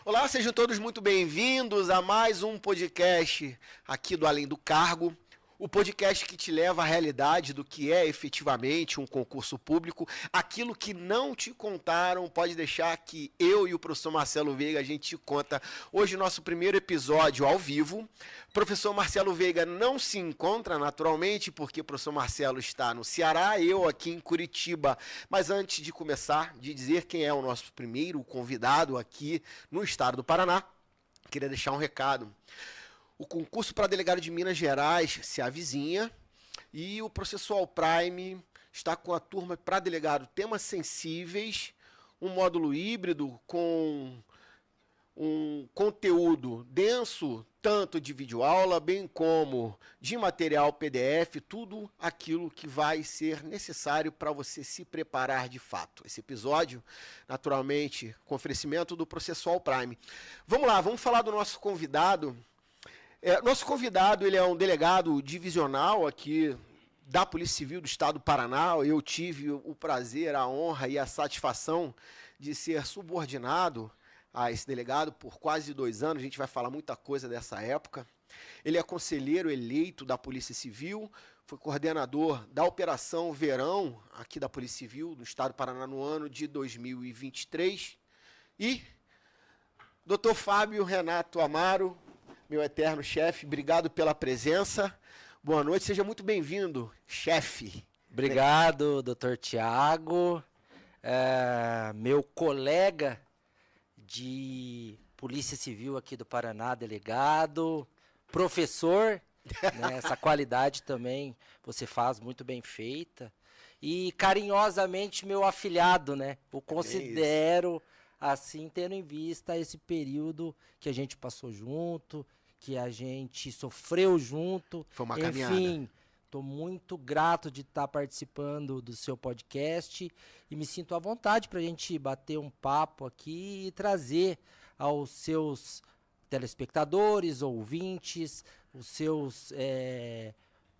Olá, sejam todos muito bem-vindos a mais um podcast aqui do Além do Cargo. O podcast que te leva à realidade do que é efetivamente um concurso público. Aquilo que não te contaram, pode deixar que eu e o professor Marcelo Veiga a gente te conta. Hoje, nosso primeiro episódio ao vivo. O professor Marcelo Veiga não se encontra naturalmente, porque o professor Marcelo está no Ceará, eu aqui em Curitiba. Mas antes de começar, de dizer quem é o nosso primeiro convidado aqui no estado do Paraná, queria deixar um recado. O concurso para delegado de Minas Gerais se avizinha e o Processual Prime está com a turma para delegado temas sensíveis, um módulo híbrido com um conteúdo denso, tanto de videoaula, bem como de material PDF, tudo aquilo que vai ser necessário para você se preparar de fato. Esse episódio, naturalmente, com oferecimento do Processual Prime. Vamos lá, vamos falar do nosso convidado. Nosso convidado, ele é um delegado divisional aqui da Polícia Civil do Estado do Paraná. Eu tive o prazer, a honra e a satisfação de ser subordinado a esse delegado por quase 2 anos. A gente vai falar muita coisa dessa época. Ele é conselheiro eleito da Polícia Civil, foi coordenador da Operação Verão aqui da Polícia Civil do Estado do Paraná no ano de 2023. E Dr. Fábio Renato Amaro, meu eterno chefe, obrigado pela presença. Boa noite, seja muito bem-vindo, chefe. Obrigado, doutor Tiago, meu colega de Polícia Civil aqui do Paraná, delegado, professor, né, essa qualidade também você faz muito bem feita. E carinhosamente meu afilhado, né? O considero assim, tendo em vista esse período que a gente passou junto, que a gente sofreu junto. Foi uma caminhada. Enfim, estou muito grato de estar participando do seu podcast e me sinto à vontade para a gente bater um papo aqui e trazer aos seus telespectadores, ouvintes, os seus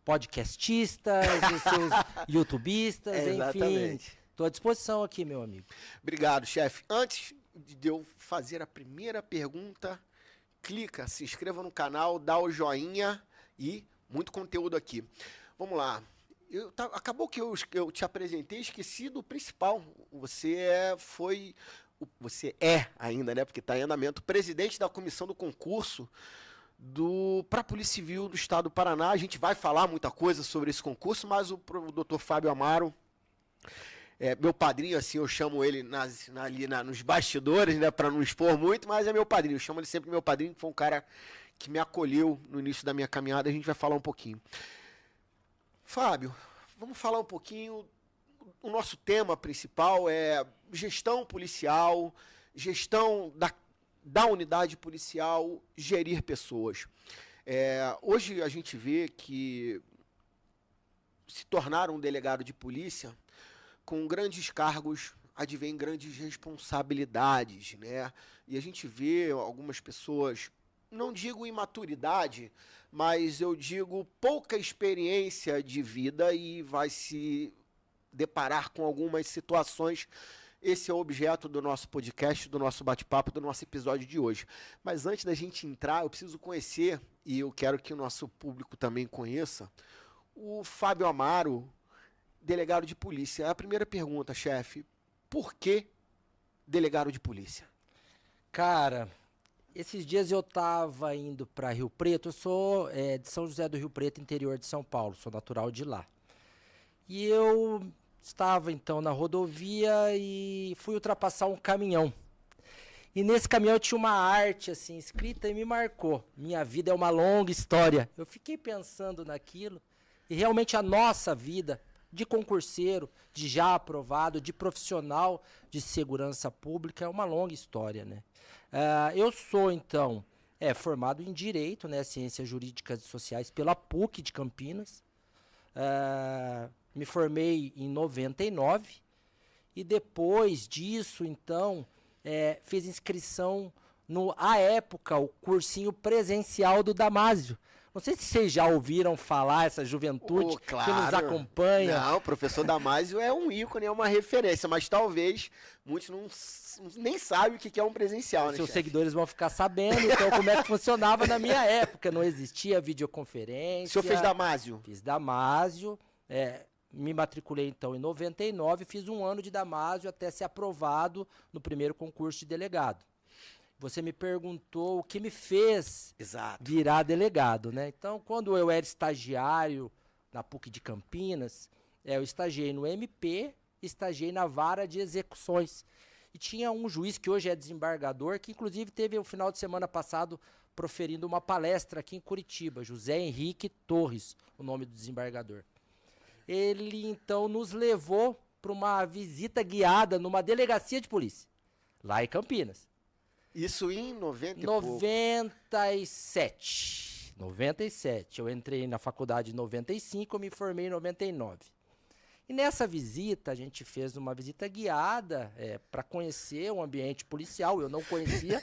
podcastistas, os seus youtubistas, enfim. Estou à disposição aqui, meu amigo. Obrigado, chefe. Antes de eu fazer a primeira pergunta, clica, se inscreva no canal, dá o joinha e muito conteúdo aqui. Vamos lá. Acabou que eu te apresentei, esqueci do principal. Você é ainda, né? Porque está em andamento, presidente da comissão do concurso para a Polícia Civil do Estado do Paraná. A gente vai falar muita coisa sobre esse concurso, mas o Dr. Fábio Amaro, meu padrinho, assim, eu chamo ele nos bastidores, né, para não expor muito, mas é meu padrinho, eu chamo ele sempre meu padrinho, que foi um cara que me acolheu no início da minha caminhada. A gente vai falar um pouquinho. Fábio, vamos falar um pouquinho, o nosso tema principal é gestão policial, gestão da unidade policial, gerir pessoas. Hoje a gente vê que se tornar um delegado de polícia, com grandes cargos, advém grandes responsabilidades, né? E a gente vê algumas pessoas, não digo imaturidade, mas eu digo pouca experiência de vida e vai se deparar com algumas situações. Esse é o objeto do nosso podcast, do nosso bate-papo, do nosso episódio de hoje. Mas antes da gente entrar, eu preciso conhecer, e eu quero que o nosso público também conheça, o Fábio Amaro, delegado de polícia. A primeira pergunta, chefe, por que delegado de polícia? Cara, esses dias eu tava indo para Rio Preto, eu sou de São José do Rio Preto, interior de São Paulo, sou natural de lá. E eu estava então na rodovia e fui ultrapassar um caminhão. E nesse caminhão tinha uma arte assim escrita e me marcou. Minha vida é uma longa história. Eu fiquei pensando naquilo e realmente a nossa vida de concurseiro, de já aprovado, de profissional de segurança pública, é uma longa história, né? Eu sou, então, formado em Direito, né, Ciências Jurídicas e Sociais pela PUC de Campinas. Me formei em 99 e depois disso, então, fiz inscrição à época, o cursinho presencial do Damásio. Não sei se vocês já ouviram falar, essa juventude que nos acompanha. Não, o professor Damásio é um ícone, é uma referência, mas talvez muitos nem sabem o que é um presencial, né, Seus chefe? seguidores vão ficar sabendo, então, como é que funcionava na minha época. Não existia videoconferência. O senhor fez Damásio? Fiz Damásio, me matriculei, então, em 99, fiz 1 ano de Damásio até ser aprovado no primeiro concurso de delegado. Você me perguntou o que me fez virar delegado, né? Então, quando eu era estagiário na PUC de Campinas, eu estagiei no MP, estagiei na vara de execuções. E tinha um juiz que hoje é desembargador, que inclusive teve o final de semana passado proferindo uma palestra aqui em Curitiba, José Henrique Torres, o nome do desembargador. Ele, então, nos levou para uma visita guiada numa delegacia de polícia, lá em Campinas. Isso em 97. 97. Eu entrei na faculdade em 95, eu me formei em 99. E nessa visita, a gente fez uma visita guiada para conhecer o ambiente policial. Eu não conhecia.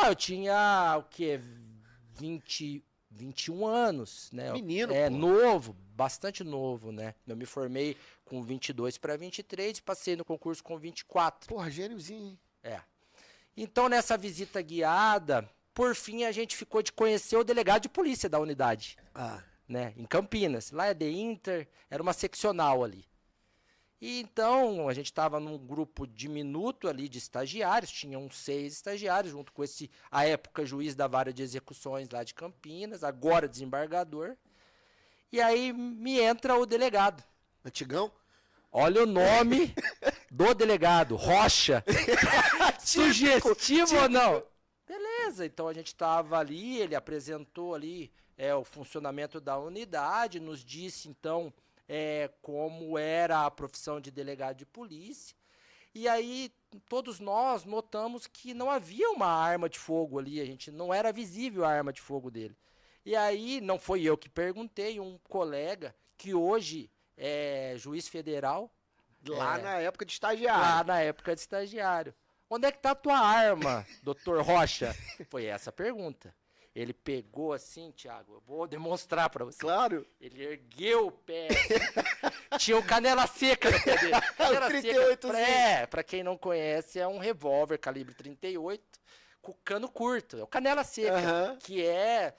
Eu tinha, o quê? 21 anos, né? Menino, novo, bastante novo, né? Eu me formei com 22 para 23 e passei no concurso com 24. Porra, gêniozinho, hein? Então, nessa visita guiada, por fim, a gente ficou de conhecer o delegado de polícia da unidade, né, em Campinas. Lá é The Inter, era uma seccional ali. E então, a gente estava num grupo diminuto ali de estagiários, tinham 6 estagiários, junto com esse, à época, juiz da vara de execuções lá de Campinas, agora desembargador. E aí me entra o delegado. Antigão? Olha o nome do delegado, Rocha. Sugestivo ou não? Beleza, então a gente estava ali, ele apresentou ali o funcionamento da unidade, nos disse então como era a profissão de delegado de polícia. E aí todos nós notamos que não havia uma arma de fogo ali, a gente não era visível a arma de fogo dele. E aí não foi eu que perguntei, um colega que hoje é juiz federal. Lá na época de estagiário. Lá na época de estagiário. Onde é que tá a tua arma, doutor Rocha? Foi essa a pergunta. Ele pegou assim, Thiago, eu vou demonstrar para você. Claro. Ele ergueu o pé. Tinha o canela seca no pé dele. Canela 38, seca, para quem não conhece, é um revólver calibre 38 com cano curto. É o canela seca, que é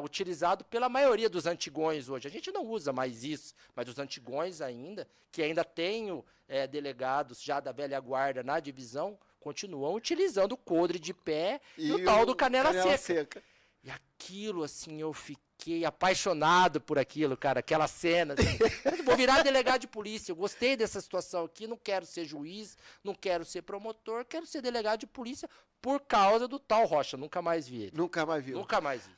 utilizado pela maioria dos antigões hoje. A gente não usa mais isso, mas os antigões ainda, que ainda tem delegados já da velha guarda na divisão, continuam utilizando o coldre de pé e o tal do canela seca. E aquilo, assim, eu fiquei apaixonado por aquilo, cara, aquela cena. Assim, vou virar delegado de polícia, eu gostei dessa situação aqui, não quero ser juiz, não quero ser promotor, quero ser delegado de polícia por causa do tal Rocha, nunca mais vi ele. Nunca mais viu? Nunca mais vi.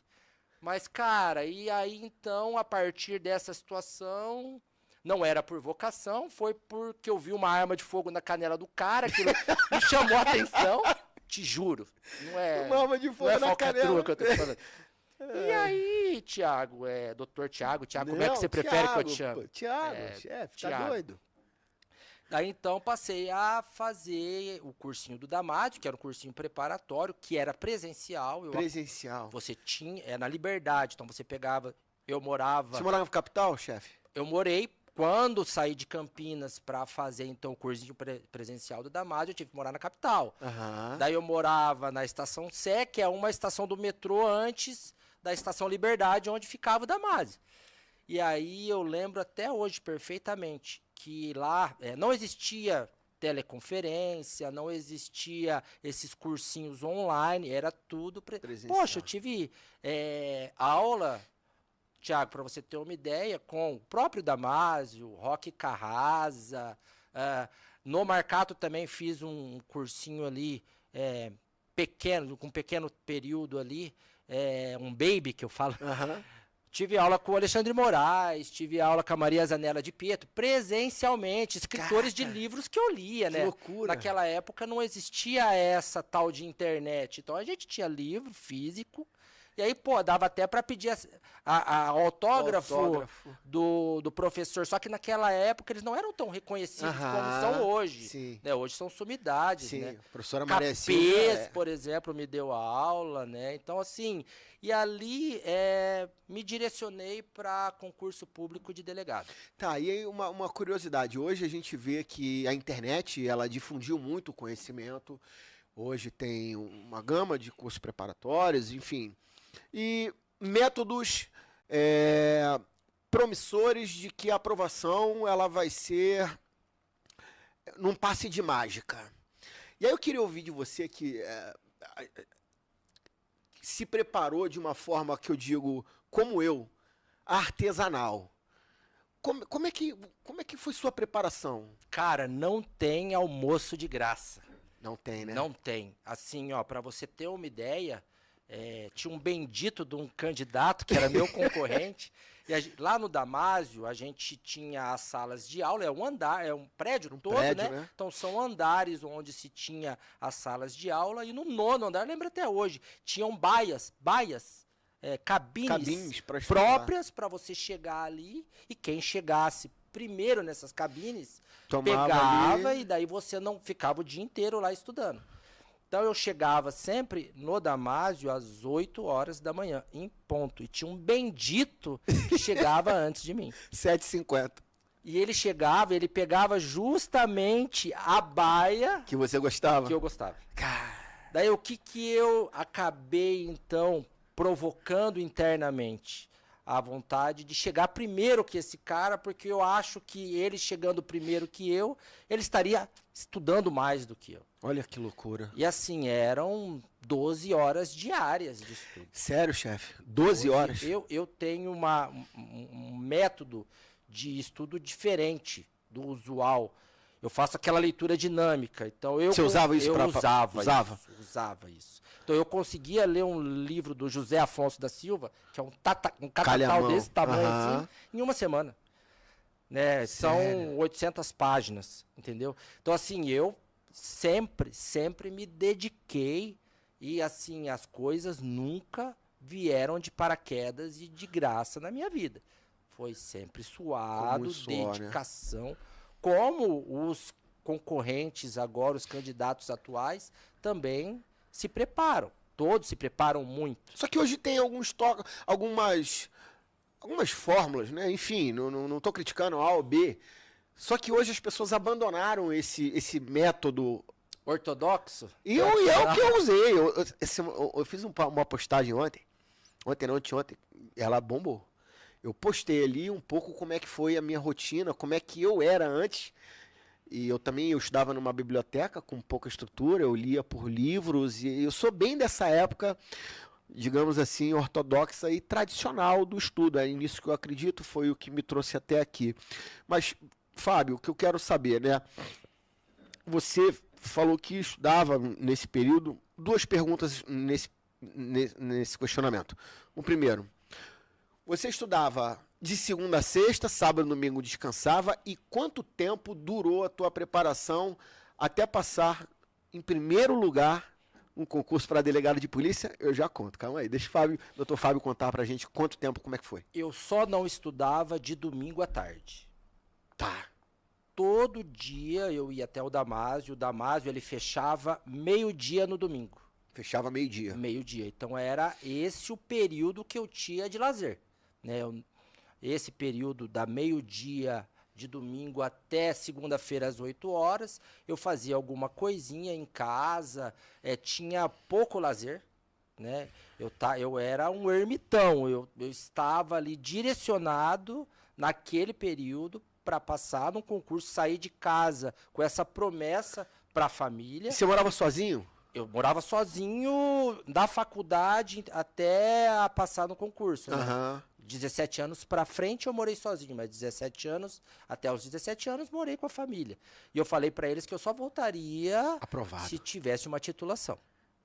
Mas, cara, e aí, então, a partir dessa situação, não era por vocação, foi porque eu vi uma arma de fogo na canela do cara, aquilo me chamou a atenção, te juro. Não é, uma arma de fogo na canela. Que eu tô falando. E aí, Thiago, doutor Thiago, como é que você prefere que eu te chame? Thiago, chefe, tá doido? Daí, então, passei a fazer o cursinho do Damásio, que era um cursinho preparatório, que era presencial. Presencial. Você tinha, na Liberdade, então você pegava, eu morava... Você morava na capital, chefe? Eu morei, quando saí de Campinas para fazer, então, o cursinho presencial do Damásio, eu tive que morar na capital. Daí eu morava na Estação Sé, que é uma estação do metrô antes da Estação Liberdade, onde ficava o Damásio. E aí eu lembro até hoje perfeitamente que lá não existia teleconferência, não existia esses cursinhos online, era tudo presencial. Poxa, eu tive aula, Thiago, para você ter uma ideia, com o próprio Damásio, Roque Carrasa, no Marcato também fiz um cursinho ali pequeno, com um pequeno período ali, um baby que eu falo. Tive aula com o Alexandre Moraes, tive aula com a Maria Zanella de Pietro, presencialmente, escritores de livros que eu lia, né? Que loucura. Naquela época não existia essa tal de internet. Então a gente tinha livro físico E aí, pô, dava até para pedir a autógrafo do professor. Só que naquela época eles não eram tão reconhecidos como são hoje. Sim. Né? Hoje são sumidades, Sim. né? A professora Maria Capês, por exemplo, me deu aula, né? Então, assim, e ali me direcionei para concurso público de delegado. Tá, e aí uma curiosidade. Hoje a gente vê que a internet, ela difundiu muito o conhecimento. Hoje tem uma gama de cursos preparatórios, enfim. E métodos promissores de que a aprovação ela vai ser num passe de mágica. E aí eu queria ouvir de você que se preparou de uma forma que eu digo, como eu, artesanal. Como é que foi sua preparação? Cara, não tem almoço de graça. Não tem, né? Não tem. Assim, ó, para você ter uma ideia, tinha um bendito de um candidato que era meu concorrente. Lá no Damásio, a gente tinha as salas de aula, é um andar, é um prédio todo, né? Então são andares onde se tinha as salas de aula. E no 9º andar, lembra até hoje, tinham baias, cabines próprias para você chegar ali. E quem chegasse primeiro nessas cabines, pegava ali, e daí você não ficava o dia inteiro lá estudando. Então eu chegava sempre no Damásio às 8 horas da manhã, em ponto. E tinha um bendito que chegava antes de mim. 7h50. E ele chegava, ele pegava justamente a baia... Que você gostava? Que eu gostava. Daí o que eu acabei, então, provocando internamente? A vontade de chegar primeiro que esse cara, porque eu acho que ele chegando primeiro que eu, ele estaria estudando mais do que eu. Olha que loucura. E assim, eram 12 horas diárias de estudo. Sério, chefe? 12 horas? Eu tenho um método de estudo diferente do usual. Eu faço aquela leitura dinâmica. Então você usava isso? Usava isso. Então eu conseguia ler um livro do José Afonso da Silva, que é um catatal desse tamanho assim, em uma semana. Né? São 800 páginas, entendeu? Então assim, eu sempre me dediquei e assim, as coisas nunca vieram de paraquedas e de graça na minha vida. Foi sempre suado, dedicação. Né? Como os concorrentes agora, os candidatos atuais, também se preparam. Todos se preparam muito. Só que hoje tem algumas fórmulas, né? Enfim, não estou criticando A ou B. Só que hoje as pessoas abandonaram esse método ortodoxo. E é o que eu usei. Eu fiz uma postagem ontem, ela bombou. Eu postei ali um pouco como é que foi a minha rotina, como é que eu era antes. E eu estudava numa biblioteca com pouca estrutura, eu lia por livros, e eu sou bem dessa época, digamos assim, ortodoxa e tradicional do estudo. É nisso que eu acredito, foi o que me trouxe até aqui. Mas, Fábio, o que eu quero saber, né? Você falou que estudava nesse período, duas perguntas nesse questionamento. O primeiro, você estudava de segunda a sexta, sábado e domingo descansava, e quanto tempo durou a tua preparação até passar em primeiro lugar um concurso para delegado de polícia? Eu já conto, calma aí, deixa o doutor Fábio contar pra gente quanto tempo, como é que foi. Eu só não estudava de domingo à tarde. Tá. Todo dia eu ia até o Damásio ele fechava meio-dia no domingo. Fechava meio-dia? Meio-dia, então era esse o período que eu tinha de lazer, né? Esse período da meio-dia de domingo até segunda-feira às 8 horas, eu fazia alguma coisinha em casa, tinha pouco lazer, né? Eu era um ermitão, eu estava ali direcionado naquele período para passar num concurso, sair de casa com essa promessa para a família. E você morava sozinho? Eu morava sozinho da faculdade até passar no concurso, né? 17 anos pra frente eu morei sozinho, mas 17 anos, até os 17 anos, morei com a família. E eu falei pra eles que eu só voltaria aprovado se tivesse uma titulação.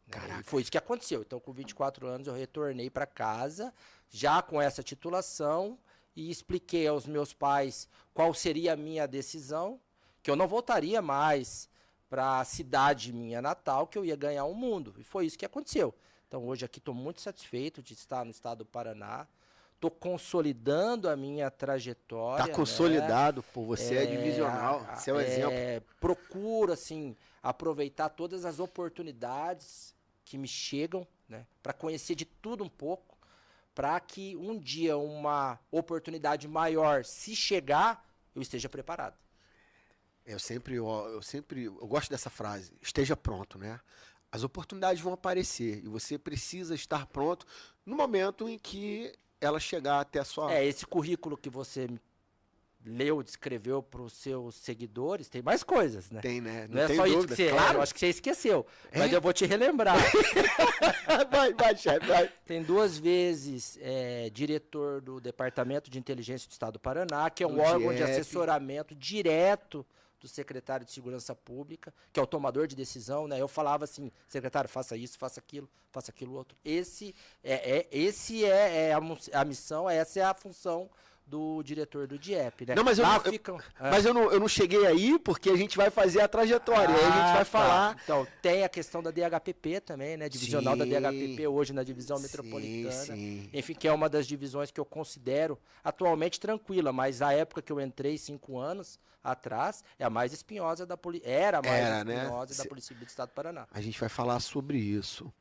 Caraca. E foi isso que aconteceu. Então, com 24 anos, eu retornei pra casa, já com essa titulação, e expliquei aos meus pais qual seria a minha decisão, que eu não voltaria mais pra cidade minha natal, que eu ia ganhar o mundo. E foi isso que aconteceu. Então, hoje aqui estou muito satisfeito de estar no estado do Paraná. Estou consolidando a minha trajetória. Está consolidado, pô, você é divisional, você é um exemplo. Procuro, assim, aproveitar todas as oportunidades que me chegam, né, para conhecer de tudo um pouco, para que um dia uma oportunidade maior, se chegar, eu esteja preparado. Eu gosto dessa frase, esteja pronto, né? As oportunidades vão aparecer e você precisa estar pronto no momento em que ela chegar até a sua... Esse currículo que você leu, descreveu para os seus seguidores, tem mais coisas, né? Tem, né? Não é só isso que você... Claro. Eu acho que você esqueceu, mas eu vou te relembrar. Vai, chefe, vai. Tem 2 vezes diretor do Departamento de Inteligência do Estado do Paraná, que é um órgão de assessoramento direto do secretário de Segurança Pública, que é o tomador de decisão, né? Eu falava assim, secretário, faça isso, faça aquilo outro. Esse é a missão, essa é a função do diretor do DIEP, né? Não, mas eu não cheguei aí porque a gente vai fazer a trajetória, aí a gente vai falar... Então, tem a questão da DHPP também, né? Divisional da DHPP hoje na divisão metropolitana. Sim. Enfim, que é uma das divisões que eu considero atualmente tranquila, mas a época que eu entrei, 5 anos atrás, é a mais espinhosa da polícia. Era a mais espinhosa da Polícia Civil do Estado do Paraná. A gente vai falar sobre isso.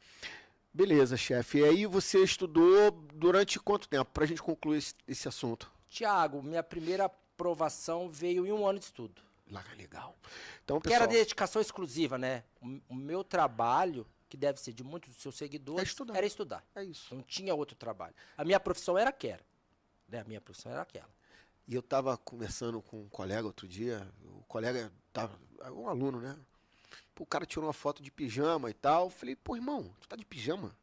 Beleza, chefe. E aí você estudou durante quanto tempo? Pra gente concluir esse assunto. Tiago, minha primeira aprovação veio em 1 ano de estudo. Legal. Então, pessoal, que era dedicação exclusiva, né? O meu trabalho, que deve ser de muitos dos seus seguidores, era estudar. É isso. Não tinha outro trabalho. A minha profissão era aquela. Né? A minha profissão era aquela. E eu estava conversando com um colega outro dia, o colega tava, um aluno, né? O cara tirou uma foto de pijama e tal. Eu falei, pô, irmão, tu tá de pijama?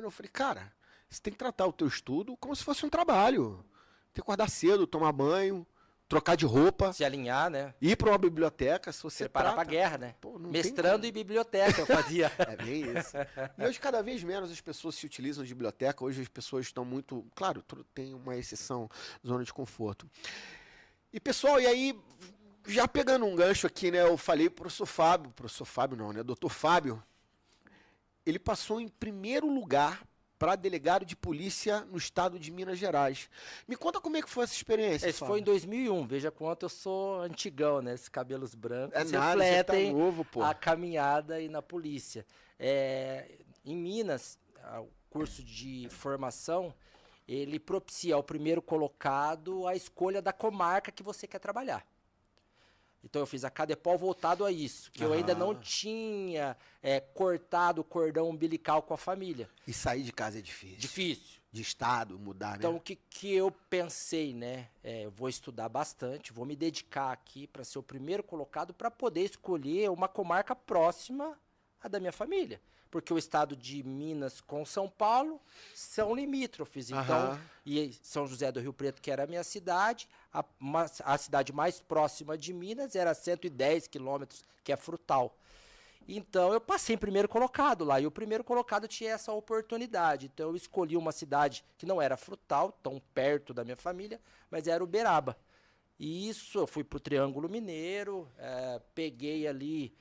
Eu falei, cara, você tem que tratar o teu estudo como se fosse um trabalho. Tem que acordar cedo, tomar banho, trocar de roupa. Se alinhar, né? Ir para uma biblioteca, se você preparar pra guerra, né? Pô, mestrando em biblioteca eu fazia. É bem isso. E hoje cada vez menos as pessoas se utilizam de biblioteca. Hoje as pessoas estão muito... Claro, tem uma exceção, zona de conforto. E pessoal, e aí, já pegando um gancho aqui, né? Eu falei pro professor Fábio não, né? Doutor Fábio, ele passou em primeiro lugar para delegado de polícia no estado de Minas Gerais. Me conta como é que foi essa experiência. Esse foi em 2001, veja quanto eu sou antigão, né? Esses cabelos brancos refletem novo, a caminhada aí na polícia. Em Minas, o curso de formação, ele propicia ao primeiro colocado a escolha da comarca que você quer trabalhar. Então eu fiz a Cadepol voltado a isso, que eu ainda não tinha cortado o cordão umbilical com a família. E sair de casa é difícil. Difícil. De estado, mudar, Então né? o que eu pensei, né? Eu vou estudar bastante, vou me dedicar aqui para ser o primeiro colocado para poder escolher uma comarca próxima à da minha família. Porque o estado de Minas com São Paulo são limítrofes. Então, e São José do Rio Preto, que era a minha cidade, a cidade mais próxima de Minas era 110 quilômetros, que é Frutal. Então, eu passei em primeiro colocado lá, e o primeiro colocado tinha essa oportunidade. Então, eu escolhi uma cidade que não era Frutal, tão perto da minha família, mas era Uberaba. E isso, eu fui para o Triângulo Mineiro, peguei ali...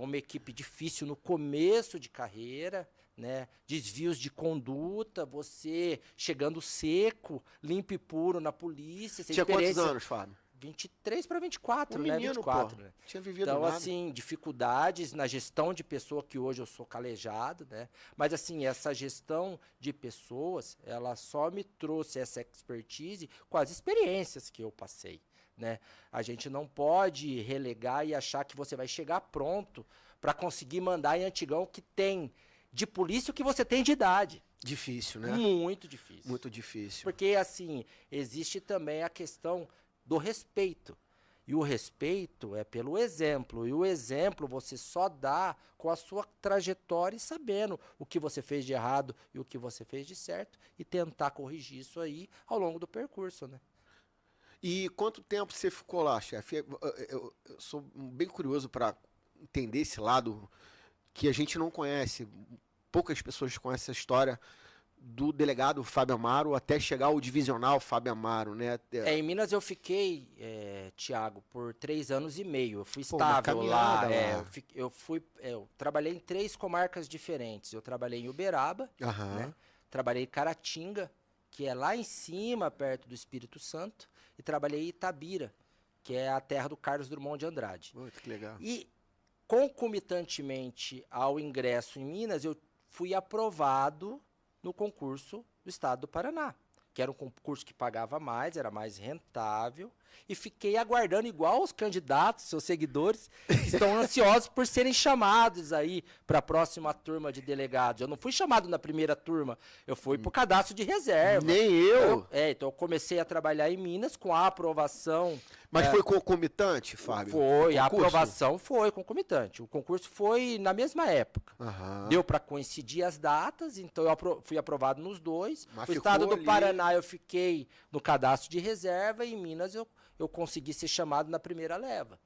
uma equipe difícil no começo de carreira, né? Desvios de conduta, você chegando seco, limpo e puro na polícia. Tinha quantos anos, Fábio? 23 para 24, né? Menino, 24, pô. né? Tinha vivido então, nada. assim, dificuldades na gestão de pessoa, que hoje eu sou calejado, né? Mas, assim, essa gestão de pessoas, ela só me trouxe essa expertise com as experiências que eu passei. Né? A gente não pode relegar e achar que você vai chegar pronto para conseguir mandar em Antigão que tem de polícia o que você tem de idade. Difícil, né? Muito difícil. Muito difícil. Porque, assim, existe também a questão do respeito. E o respeito é pelo exemplo. E o exemplo você só dá com a sua trajetória e sabendo o que você fez de errado e o que você fez de certo e tentar corrigir isso aí ao longo do percurso, né? E quanto tempo você ficou lá, chefe? Eu sou bem curioso para entender esse lado que a gente não conhece. Poucas pessoas conhecem a história do delegado Fábio Amaro até chegar ao divisional Fábio Amaro, né? Em Minas eu fiquei, Tiago, por 3 anos e meio. Eu fui Pô, uma estável lá. caminhada Eu trabalhei em 3 comarcas diferentes. Eu trabalhei em Uberaba, Aham. né? Trabalhei em Caratinga, que é lá em cima, perto do Espírito Santo, e trabalhei em Itabira, que é a terra do Carlos Drummond de Andrade. Muito que legal. E concomitantemente ao ingresso em Minas, eu fui aprovado no concurso do Estado do Paraná, que era um concurso que pagava mais, era mais rentável, e fiquei aguardando, igual os candidatos, seus seguidores, que estão ansiosos por serem chamados aí para a próxima turma de delegados. Eu não fui chamado na primeira turma, eu fui para o cadastro de reserva. Nem eu. Então eu comecei a trabalhar em Minas com a aprovação. Mas foi concomitante, Fábio? Foi, O a concurso? aprovação foi concomitante. O concurso foi na mesma época. Aham. Deu para coincidir as datas, então eu fui aprovado nos 2. Mas No estado ficou do ali. Paraná eu fiquei no cadastro de reserva e em Minas eu consegui ser chamado na primeira leva.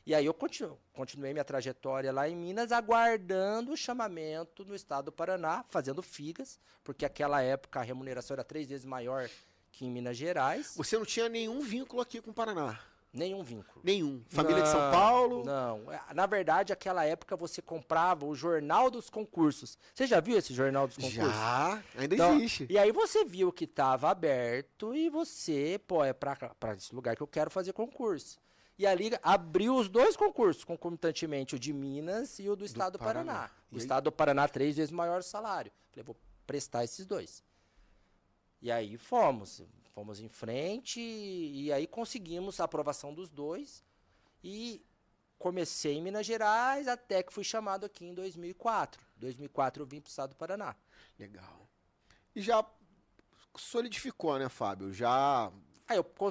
E aí eu continuei minha trajetória lá em Minas, aguardando o chamamento no estado do Paraná, fazendo figas, porque naquela época a remuneração era 3 vezes maior que em Minas Gerais. Você não tinha nenhum vínculo aqui com o Paraná? Nenhum vínculo. Nenhum. Família de São Paulo? Não. Na verdade, naquela época você comprava o Jornal dos Concursos. Você já viu esse Jornal dos Concursos? Já, ainda Então, existe. E aí você viu que estava aberto e você, é para esse lugar que eu quero fazer concurso. E ali abriu os 2 concursos, concomitantemente, o de Minas e o do Estado do Paraná. E O aí? Estado do Paraná, 3 vezes maior o salário. Falei, vou prestar esses 2. E aí fomos em frente e aí conseguimos a aprovação dos 2 e comecei em Minas Gerais até que fui chamado aqui em 2004. Em 2004 eu vim para o Estado do Paraná. Legal. E já solidificou, né, Fábio? Já...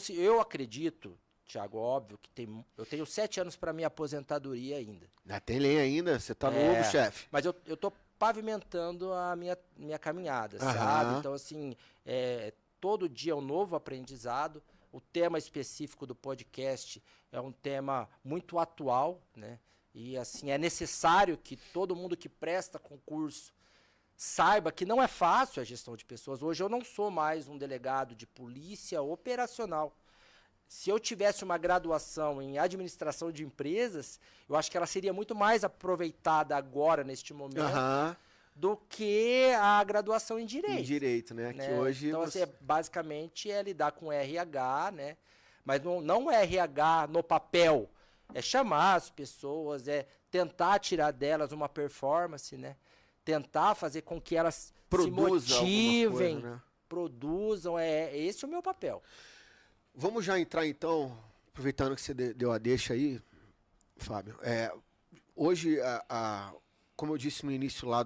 Eu acredito, Thiago, óbvio, que eu tenho 7 anos para minha aposentadoria ainda. Tem lenha ainda? Você tá novo, chefe? Mas eu tô pavimentando a minha caminhada, Aham. sabe? Então, assim, todo dia é um novo aprendizado. O tema específico do podcast é um tema muito atual, né? E, assim, é necessário que todo mundo que presta concurso saiba que não é fácil a gestão de pessoas. Hoje eu não sou mais um delegado de polícia operacional. Se eu tivesse uma graduação em administração de empresas, eu acho que ela seria muito mais aproveitada agora, neste momento, Aham. do que a graduação em Direito. Em direito, né? Que hoje Então, você... assim, basicamente, é lidar com RH, né? Mas não é RH no papel. É chamar as pessoas, é tentar tirar delas uma performance, né? Tentar fazer com que elas Produza se motivem, alguma coisa, né? produzam. Esse é o meu papel. Vamos já entrar, então, aproveitando que você deu a deixa aí, Fábio. Hoje, como eu disse no início lá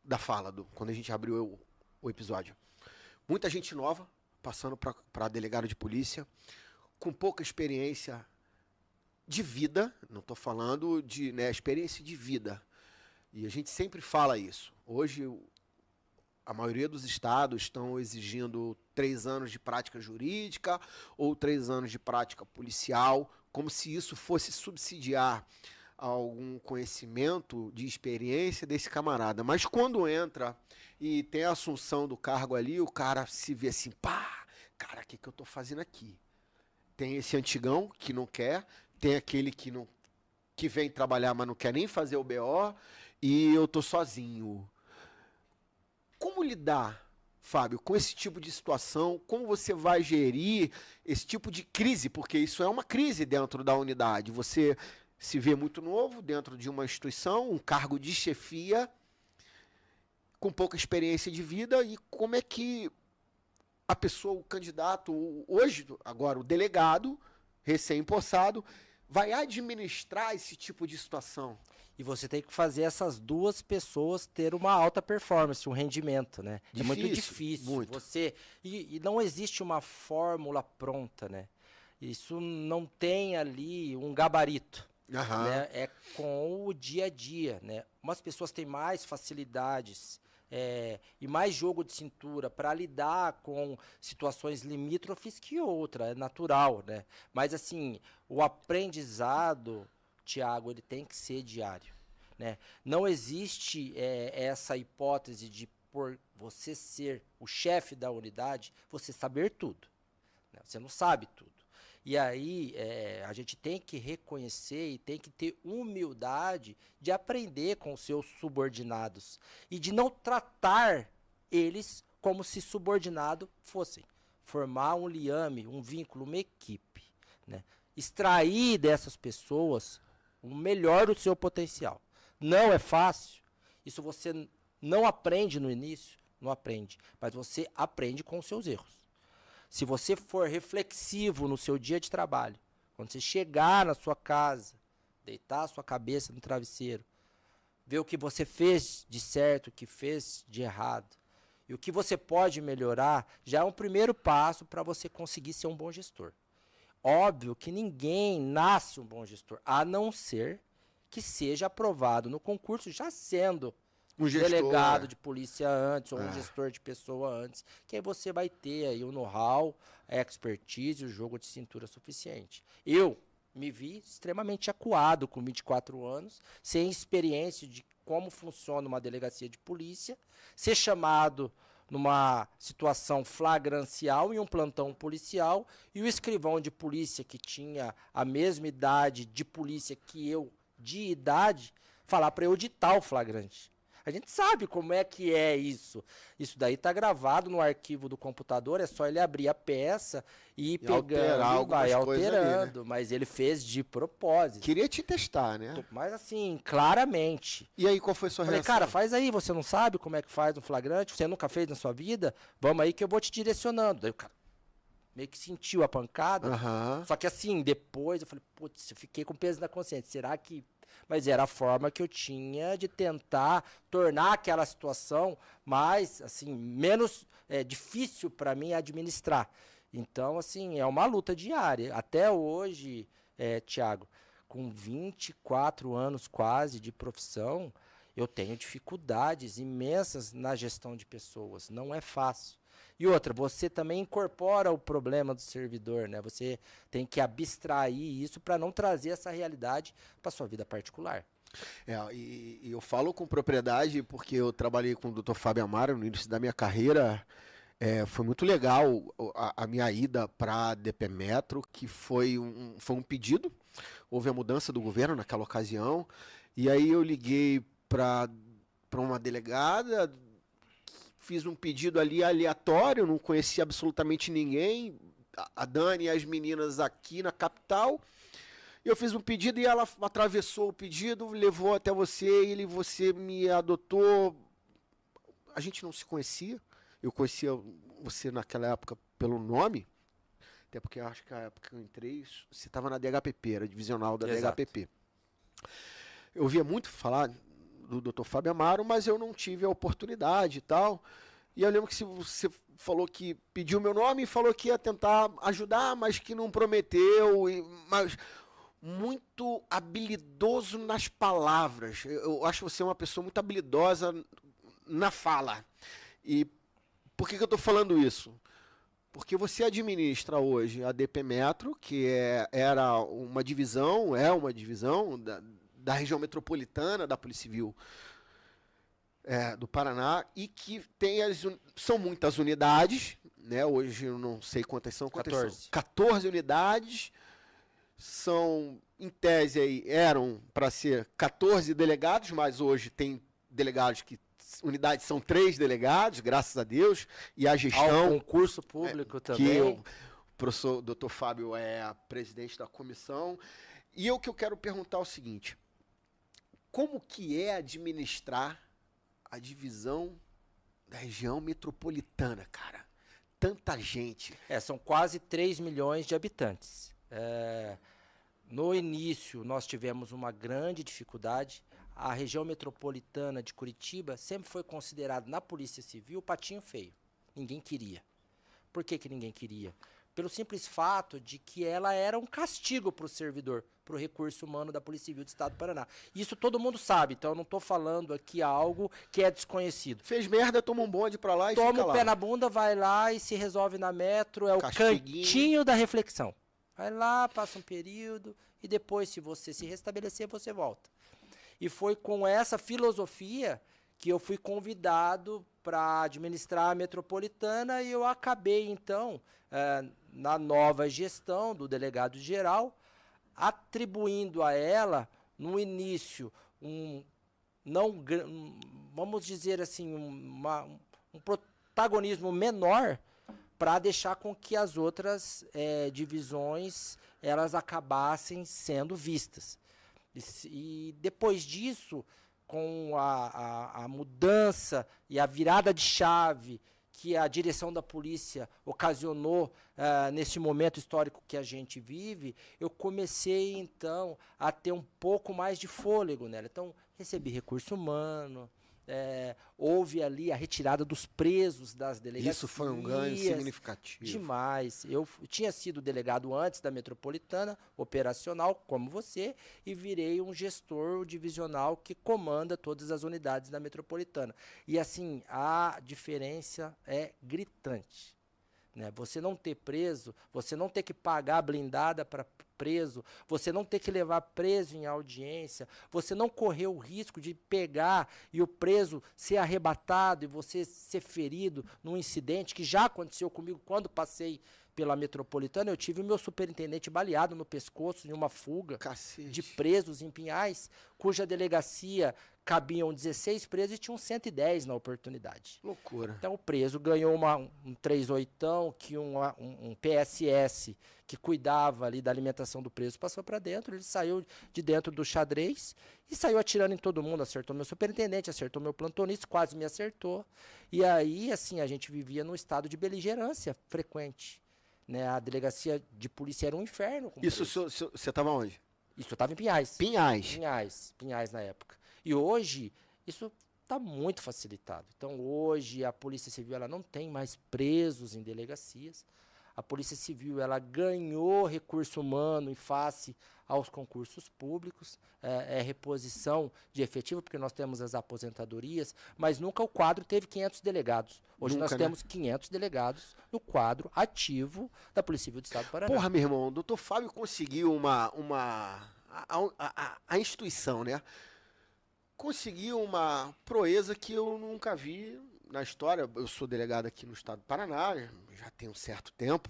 da fala, quando a gente abriu o episódio, muita gente nova passando para delegado de polícia, com pouca experiência de vida, não estou falando de experiência de vida. E a gente sempre fala isso. Hoje, a maioria dos estados estão exigindo 3 anos de prática jurídica ou 3 anos de prática policial, como se isso fosse subsidiar algum conhecimento de experiência desse camarada. Mas quando entra e tem a assunção do cargo ali, o cara se vê assim, pá, cara, o que eu estou fazendo aqui? Tem esse antigão que não quer, tem aquele que vem trabalhar, mas não quer nem fazer o BO, e eu estou sozinho. Como lidar, Fábio, com esse tipo de situação? Como você vai gerir esse tipo de crise? Porque isso é uma crise dentro da unidade. Você se vê muito novo dentro de uma instituição, um cargo de chefia, com pouca experiência de vida, e como é que a pessoa, o candidato, hoje, agora o delegado, recém-empossado, vai administrar esse tipo de situação? E você tem que fazer essas 2 pessoas ter uma alta performance, um rendimento, né? Difícil, é muito difícil. muito. E não existe uma fórmula pronta, né? Isso não tem ali um gabarito. Aham. Né? É com o dia a dia, né? Umas pessoas têm mais facilidades e mais jogo de cintura para lidar com situações limítrofes que outra, é natural, né? Mas assim, o aprendizado, Tiago, ele tem que ser diário, né? Não existe essa hipótese de por você ser o chefe da unidade, você saber tudo, né? Você não sabe tudo. E aí a gente tem que reconhecer e tem que ter humildade de aprender com os seus subordinados e de não tratar eles como se subordinado fossem. Formar um liame, um vínculo, uma equipe, né? Extrair dessas pessoas o melhor do seu potencial. Não é fácil. Isso você não aprende no início, não aprende, mas você aprende com os seus erros. Se você for reflexivo no seu dia de trabalho, quando você chegar na sua casa, deitar a sua cabeça no travesseiro, ver o que você fez de certo, o que fez de errado, e o que você pode melhorar, já é um primeiro passo para você conseguir ser um bom gestor. Óbvio que ninguém nasce um bom gestor, a não ser que seja aprovado no concurso já sendo Um gestor, delegado de polícia antes, ou um gestor de pessoa antes, que aí você vai ter aí o know-how, a expertise e o jogo de cintura suficiente. Eu me vi extremamente acuado com 24 anos, sem experiência de como funciona uma delegacia de polícia, ser chamado numa situação flagrancial em um plantão policial e o escrivão de polícia que tinha a mesma idade de polícia que eu, de idade, falar para eu ditar o flagrante. A gente sabe como é que é isso. Isso daí está gravado no arquivo do computador, é só ele abrir a peça e pegando e vai alterando. Ali, né? Mas ele fez de propósito. Queria te testar, né? Mas assim, claramente. E aí, qual foi a sua reação? Cara, faz aí, você não sabe como é que faz um flagrante, você nunca fez na sua vida, vamos aí que eu vou te direcionando. Daí o cara meio que sentiu a pancada. Só que assim, depois eu falei, putz, eu fiquei com peso na consciência. Será que... Mas era a forma que eu tinha de tentar tornar aquela situação mais, assim, menos difícil para mim administrar. Então, assim, é uma luta diária. Até hoje, Thiago, com 24 anos quase de profissão, eu tenho dificuldades imensas na gestão de pessoas. Não é fácil. E outra, você também incorpora o problema do servidor, né? Você tem que abstrair isso para não trazer essa realidade para sua vida particular. E eu falo com propriedade porque eu trabalhei com o Dr. Fábio Amaro no início da minha carreira. Foi muito legal a minha ida para a DP Metro, que foi um pedido. Houve a mudança do governo naquela ocasião. E aí eu liguei para uma delegada, fiz um pedido ali aleatório, não conhecia absolutamente ninguém, a Dani e as meninas aqui na capital. Eu fiz um pedido e ela atravessou o pedido, levou até você, você me adotou. A gente não se conhecia, eu conhecia você naquela época pelo nome, até porque eu acho que a época que eu entrei, você estava na DHPP, era divisional da DHPP. Eu ouvia muito falar do Dr. Fábio Amaro, mas eu não tive a oportunidade e tal. E eu lembro que você falou que pediu meu nome e falou que ia tentar ajudar, mas que não prometeu. Mas muito habilidoso nas palavras. Eu acho você uma pessoa muito habilidosa na fala. E por que eu estou falando isso? Porque você administra hoje a DP Metro, que era uma divisão, é uma divisão da região metropolitana da Polícia Civil do Paraná, e que são muitas unidades, né? Hoje eu não sei quantas são. 14 unidades, são, em tese, aí, eram para ser 14 delegados, mas hoje tem delegados que, unidades são 3 delegados, graças a Deus, e a gestão... Ao concurso público também. Que o professor Dr. Fábio é a presidente da comissão. E o que eu quero perguntar é o seguinte: como que é administrar a divisão da região metropolitana, cara? Tanta gente. São quase 3 milhões de habitantes. No início, nós tivemos uma grande dificuldade. A região metropolitana de Curitiba sempre foi considerada, na Polícia Civil, patinho feio. Ninguém queria. Por que ninguém queria? Pelo simples fato de que ela era um castigo para o servidor, para o recurso humano da Polícia Civil do Estado do Paraná. Isso todo mundo sabe, então eu não estou falando aqui algo que é desconhecido. Fez merda, toma um bonde para lá e fica lá. Toma o pé na bunda, vai lá e se resolve na Metro, é o cantinho da reflexão. Vai lá, passa um período e depois, se você se restabelecer, você volta. E foi com essa filosofia que eu fui convidado para administrar a metropolitana e eu acabei, então, na nova gestão do delegado-geral, atribuindo a ela, no início, vamos dizer assim, um protagonismo menor para deixar com que as outras divisões elas acabassem sendo vistas. E depois disso, com a mudança e a virada de chave que a direção da polícia ocasionou nesse momento histórico que a gente vive, eu comecei, então, a ter um pouco mais de fôlego nela. Então, recebi recurso humano, houve ali a retirada dos presos das delegacias. Isso foi um ganho significativo. Demais. Eu tinha sido delegado antes da metropolitana, operacional, como você, e virei um gestor divisional que comanda todas as unidades da metropolitana. E assim, a diferença é gritante. Né? Você não ter preso, você não ter que pagar a blindada para preso, você não ter que levar preso em audiência, você não correr o risco de pegar e o preso ser arrebatado e você ser ferido num incidente que já aconteceu comigo quando passei pela metropolitana. Eu tive o meu superintendente baleado no pescoço em uma fuga de presos em Pinhais, cuja delegacia cabiam 16 presos e tinham 110 na oportunidade. Loucura. Então o preso ganhou um 38, que um PSS que cuidava ali da alimentação do preso passou para dentro, ele saiu de dentro do xadrez e saiu atirando em todo mundo, acertou meu superintendente, acertou meu plantonista, quase me acertou. E aí, assim, a gente vivia num estado de beligerância frequente. Né? A delegacia de polícia era um inferno. Isso você estava onde? Isso, eu estava em Pinhais. Pinhais na época. E hoje, isso está muito facilitado. Então, hoje, a Polícia Civil ela não tem mais presos em delegacias. A Polícia Civil ela ganhou recurso humano em face aos concursos públicos, reposição de efetivo, porque nós temos as aposentadorias, mas nunca o quadro teve 500 delegados. Hoje nós temos 500 delegados no quadro ativo da Polícia Civil do Estado do Paraná. Porra, meu irmão, o doutor Fábio conseguiu a instituição, né? Conseguiu uma proeza que eu nunca vi na história. Eu sou delegado aqui no estado do Paraná, já tem um certo tempo,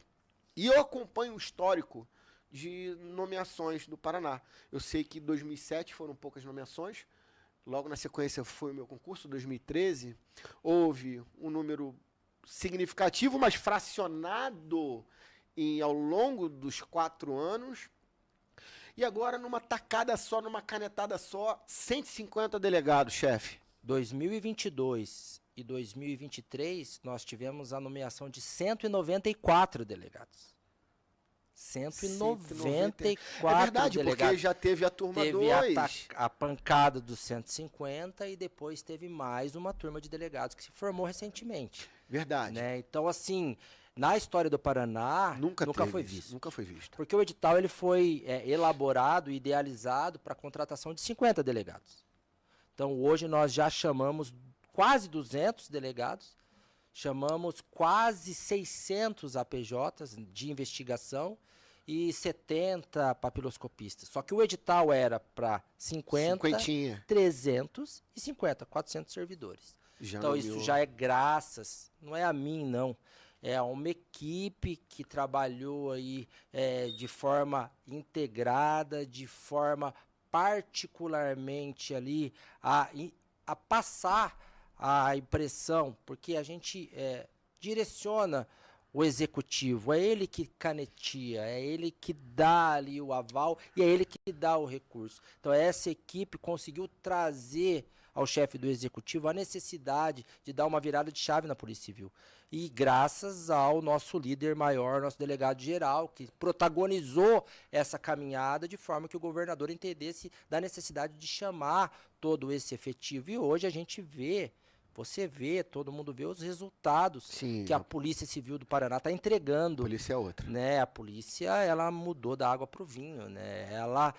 e eu acompanho o histórico de nomeações do Paraná. Eu sei que em 2007 foram poucas nomeações, logo na sequência foi o meu concurso, 2013, houve um número significativo, mas fracionado ao longo dos 4 anos, e agora numa tacada só, numa canetada só, 150 delegados, chefe. 2022 e 2023, nós tivemos a nomeação de 194 delegados. 194 É verdade, delegados. porque já teve a turma 2. Teve a pancada dos 150 e depois teve mais uma turma de delegados que se formou recentemente. Verdade. Né? Então, assim, na história do Paraná, nunca foi visto. Nunca foi visto. Porque o edital ele foi elaborado e idealizado para a contratação de 50 delegados. Então, hoje nós já chamamos quase 200 delegados, chamamos quase 600 APJs de investigação e 70 papiloscopistas. Só que o edital era para 50, 300 e 50, 400 servidores. Então, isso já é graças, não é a mim, não. É uma equipe que trabalhou aí de forma integrada, de forma particularmente ali a passar a impressão, porque a gente direciona o executivo, é ele que canetia, é ele que dá ali o aval e é ele que dá o recurso. Então essa equipe conseguiu trazer ao chefe do executivo a necessidade de dar uma virada de chave na Polícia Civil. E graças ao nosso líder maior, nosso delegado-geral, que protagonizou essa caminhada de forma que o governador entendesse da necessidade de chamar todo esse efetivo. E hoje a gente vê, você vê, todo mundo vê os resultados que a Polícia Civil do Paraná está entregando. A polícia é outra. Né? A polícia, ela mudou da água para o vinho, né? Ela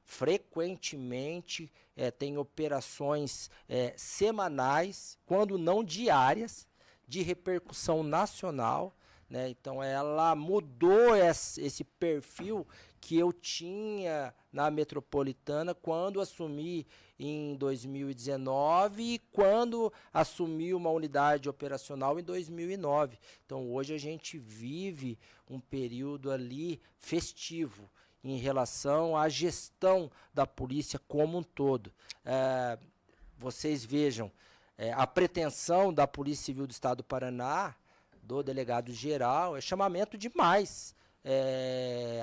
frequentemente tem operações semanais, quando não diárias, de repercussão nacional, né? Então ela mudou esse perfil que eu tinha na metropolitana quando assumi em 2019 e quando assumi uma unidade operacional em 2009. Então hoje a gente vive um período ali festivo em relação à gestão da polícia como um todo. Vocês vejam, a pretensão da Polícia Civil do Estado do Paraná, do delegado-geral, é chamamento de mais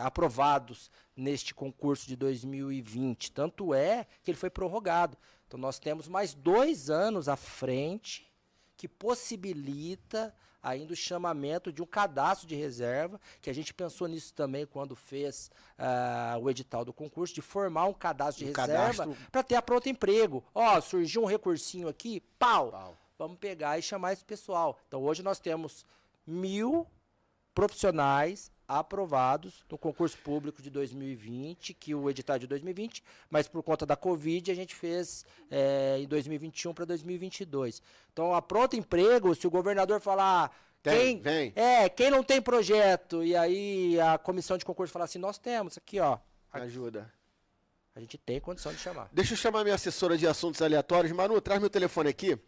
aprovados neste concurso de 2020. Tanto é que ele foi prorrogado. Então nós temos mais 2 anos à frente que possibilita ainda o chamamento de um cadastro de reserva, que a gente pensou nisso também quando fez o edital do concurso, de formar um cadastro de reserva para ter a pronto emprego. Surgiu um recursinho aqui, pau, vamos pegar e chamar esse pessoal. Então hoje nós temos 1.000 profissionais aprovados no concurso público de 2020, que o edital é de 2020, mas por conta da Covid a gente fez em 2021 para 2022. Então, a pronto emprego, se o governador falar quem não tem projeto, e aí a comissão de concurso falar assim, nós temos aqui, ajuda. A gente tem condição de chamar. Deixa eu chamar minha assessora de assuntos aleatórios. Manu, traz meu telefone aqui.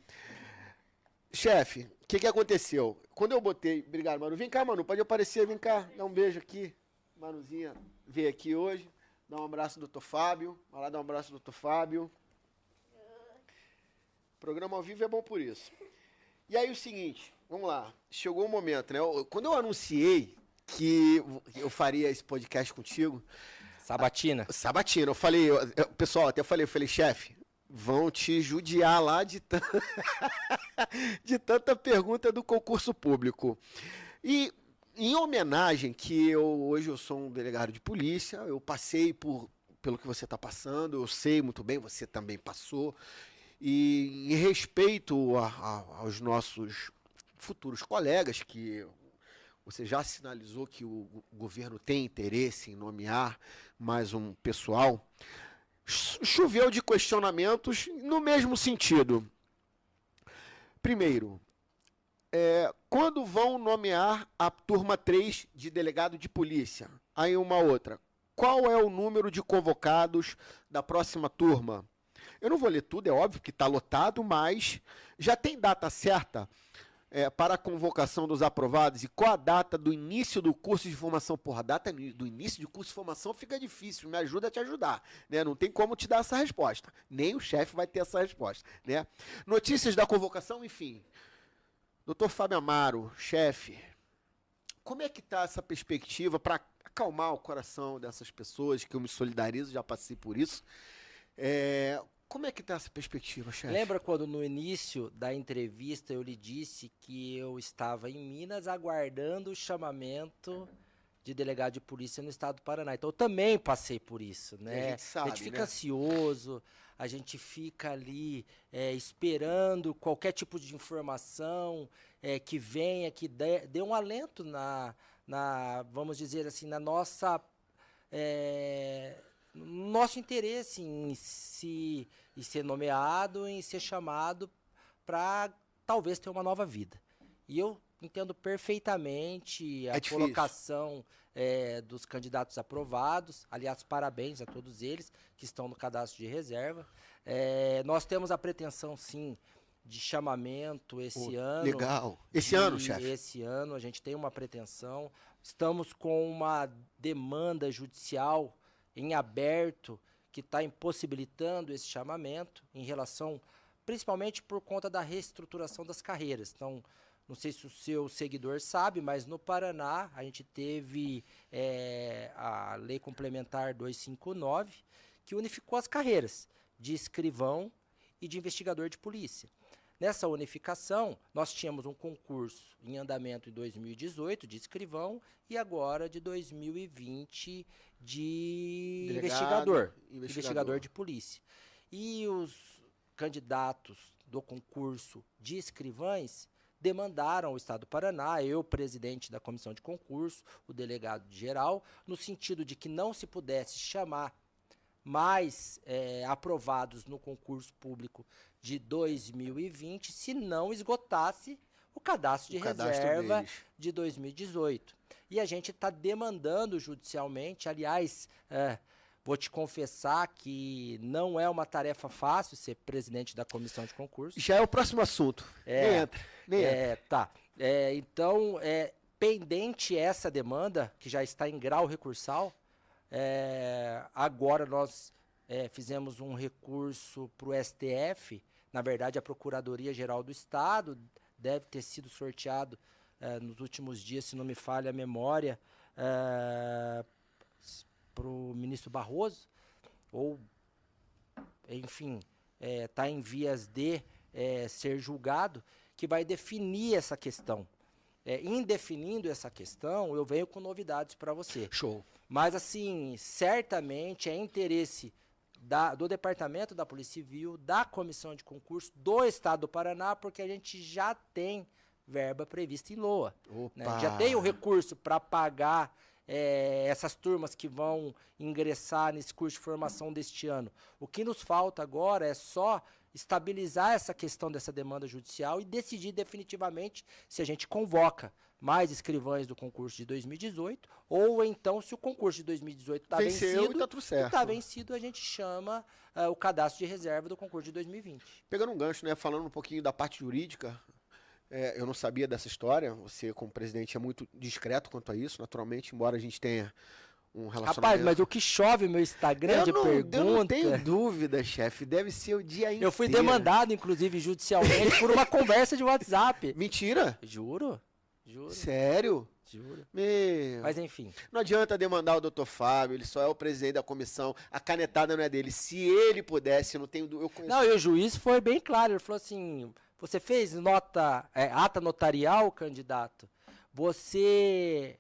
Chefe, o que aconteceu? Quando eu botei... Obrigado, Manu. Vem cá, Manu, pode aparecer, vem cá. Dá um beijo aqui. Manuzinha veio aqui hoje. Dá um abraço do Dr. Fábio. Vai lá dar um abraço do Dr. Fábio. Programa ao vivo é bom por isso. E aí o seguinte, vamos lá. Chegou o momento, né? Quando eu anunciei que eu faria esse podcast contigo... Sabatina. Eu falei, pessoal, até falei, chefe, vão te judiar lá de tanta pergunta do concurso público. E em homenagem que hoje eu sou um delegado de polícia, eu passei pelo que você está passando, eu sei muito bem, você também passou, e em respeito aos nossos futuros colegas, que você já sinalizou que o governo tem interesse em nomear mais um pessoal, choveu de questionamentos no mesmo sentido. Primeiro, quando vão nomear a turma 3 de delegado de polícia? Aí uma outra. Qual é o número de convocados da próxima turma? Eu não vou ler tudo, é óbvio que está lotado, mas já tem data certa para a convocação dos aprovados? E qual a data do início do curso de formação? Porra, a data do início de curso de formação fica difícil, me ajuda a te ajudar, né? Não tem como te dar essa resposta, nem o chefe vai ter essa resposta, né? Notícias da convocação, enfim. Doutor Fábio Amaro, chefe, como é que está essa perspectiva para acalmar o coração dessas pessoas, que eu me solidarizo, já passei por isso, como é que está essa perspectiva, chefe? Lembra quando no início da entrevista eu lhe disse que eu estava em Minas aguardando o chamamento de delegado de polícia no estado do Paraná? Então eu também passei por isso, né? A gente sabe, a gente fica ansioso, a gente fica ali esperando qualquer tipo de informação que venha, que dê um alento vamos dizer assim, na nossa... nosso interesse em ser nomeado, em ser chamado para talvez ter uma nova vida. E eu entendo perfeitamente a colocação dos candidatos aprovados. Aliás, parabéns a todos eles que estão no cadastro de reserva. Nós temos a pretensão, sim, de chamamento esse ano. Legal. Esse ano, chefe? Esse ano a gente tem uma pretensão. Estamos com uma demanda judicial em aberto, que está impossibilitando esse chamamento, em relação, principalmente por conta da reestruturação das carreiras. Então, não sei se o seu seguidor sabe, mas no Paraná a gente teve a Lei Complementar 259, que unificou as carreiras de escrivão e de investigador de polícia. Nessa unificação, nós tínhamos um concurso em andamento em 2018 de escrivão e agora de 2020 de investigador de polícia. E os candidatos do concurso de escrivães demandaram ao Estado do Paraná, eu, presidente da comissão de concurso, o delegado geral, no sentido de que não se pudesse chamar mais aprovados no concurso público de 2020, se não esgotasse o cadastro de cadastro reserva deles. de 2018. E a gente está demandando judicialmente, aliás, vou te confessar que não é uma tarefa fácil ser presidente da comissão de concurso. Já é o próximo assunto. Nem entra. Tá. Então, pendente essa demanda, que já está em grau recursal, agora nós fizemos um recurso para o STF, na verdade a Procuradoria-Geral do Estado deve ter sido sorteado nos últimos dias, se não me falha a memória, para o ministro Barroso, ou, enfim, está em vias de ser julgado, que vai definir essa questão. Em definindo essa questão, eu venho com novidades para você. Show. Mas, assim, certamente é interesse do Departamento da Polícia Civil, da Comissão de Concurso, do Estado do Paraná, porque a gente já tem verba prevista em LOA. Né? Já tem o recurso para pagar essas turmas que vão ingressar nesse curso de formação deste ano. O que nos falta agora é só estabilizar essa questão dessa demanda judicial e decidir definitivamente se a gente convoca mais escrivães do concurso de 2018 ou então se o concurso de 2018 está vencido e tá tudo certo. Está vencido, a gente chama o cadastro de reserva do concurso de 2020. Pegando um gancho, né, falando um pouquinho da parte jurídica, eu não sabia dessa história, você como presidente é muito discreto quanto a isso, naturalmente, embora a gente tenha um relacionamento... Rapaz, mas o que chove no meu Instagram de pergunta... Eu não tenho dúvida, chefe, deve ser o dia inteiro. Eu fui demandado, inclusive, judicialmente por uma conversa de WhatsApp. Mentira? Juro. Sério? Juro. Meu... Mas enfim. Não adianta demandar o doutor Fábio, ele só é o presidente da comissão, a canetada não é dele. Se ele pudesse, eu não tenho dúvida. Não, e o juiz foi bem claro, ele falou assim, você fez ata notarial, candidato? Você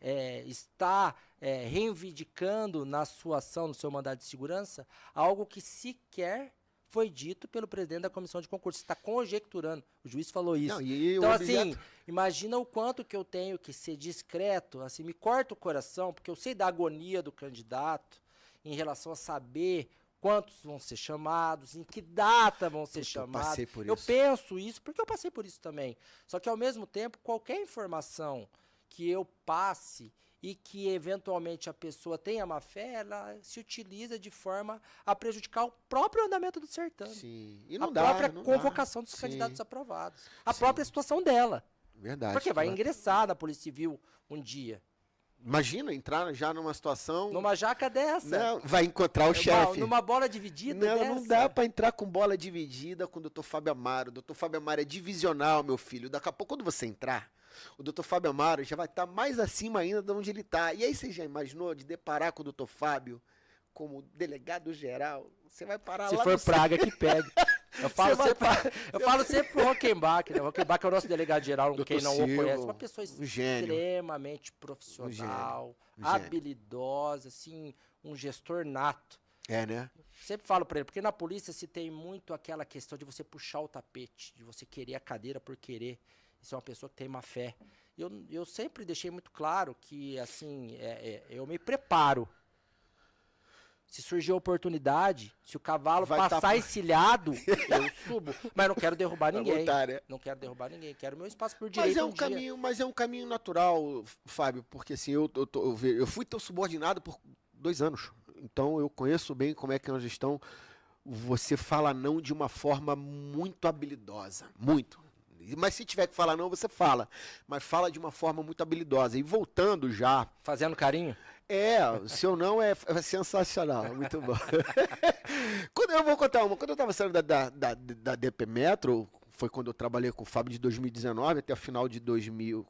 está reivindicando na sua ação, no seu mandado de segurança, algo que sequer foi dito pelo presidente da comissão de concurso. Você está conjecturando. O juiz falou isso. Não, então, assim, imagina o quanto que eu tenho que ser discreto, assim, me corta o coração, porque eu sei da agonia do candidato em relação a saber quantos vão ser chamados, em que data vão ser chamados. Passei por eu isso. penso isso, porque eu passei por isso também. Só que, ao mesmo tempo, qualquer informação que eu passe e que eventualmente a pessoa tenha má fé, ela se utiliza de forma a prejudicar o próprio andamento do certame. Sim. E a própria convocação dos candidatos aprovados. A própria situação dela. Verdade. Porque vai ingressar na Polícia Civil um dia. Imagina entrar já numa situação... Numa jaca dessa. Não, vai encontrar o chefe. Numa bola dividida não, dessa. Não dá pra entrar com bola dividida com o doutor Fábio Amaro. O doutor Fábio Amaro é divisional, meu filho. Daqui a pouco, quando você entrar, o doutor Fábio Amaro já vai estar mais acima ainda de onde ele está. E aí você já imaginou de deparar com o doutor Fábio como delegado geral? Você vai parar Se lá... Se for praga, que pegue. Eu falo sempre pro Rockenbach, né? O Rockenbach é o nosso delegado geral, quem não o conhece. Uma pessoa extremamente profissional, habilidosa, assim, um gestor nato. Né? Sempre falo pra ele, porque na polícia se tem muito aquela questão de você puxar o tapete, de você querer a cadeira por querer. Isso é uma pessoa que tem má fé. Eu sempre deixei muito claro que, assim, eu me preparo. Se surgir a oportunidade, se o cavalo passar encilhado, eu subo. Mas não quero derrubar ninguém. Não quero derrubar ninguém. Quero meu espaço por direito. Mas é um caminho natural, Fábio, porque assim, eu fui teu subordinado por 2 anos. Então eu conheço bem como é que é uma gestão. Você fala não de uma forma muito habilidosa. Muito. Mas se tiver que falar não, você fala. Mas fala de uma forma muito habilidosa. E voltando já... Fazendo carinho? O seu não é sensacional. Muito bom. Eu vou contar uma. Quando eu estava saindo da DP Metro, foi quando eu trabalhei com o Fábio de 2019 até o final de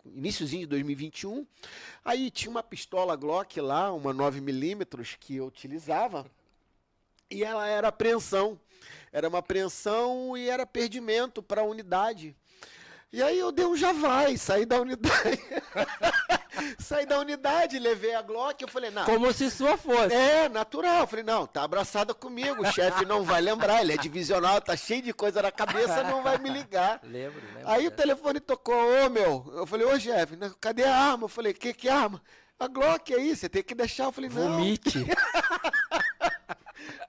iniciozinho de 2021. Aí tinha uma pistola Glock lá, uma 9mm que eu utilizava. E ela era apreensão. Era uma apreensão e era perdimento para a unidade. E aí eu dei um já vai, saí da unidade. Saí da unidade, levei a Glock, eu falei, não. Como se sua fosse. Natural. Eu falei, não, tá abraçada comigo, o chefe não vai lembrar, ele é divisional, tá cheio de coisa na cabeça, não vai me ligar. Lembro. Aí o telefone tocou, eu falei, ô chefe, cadê a arma? Eu falei, que arma? A Glock aí, você tem que deixar. Eu falei, não. Vomite.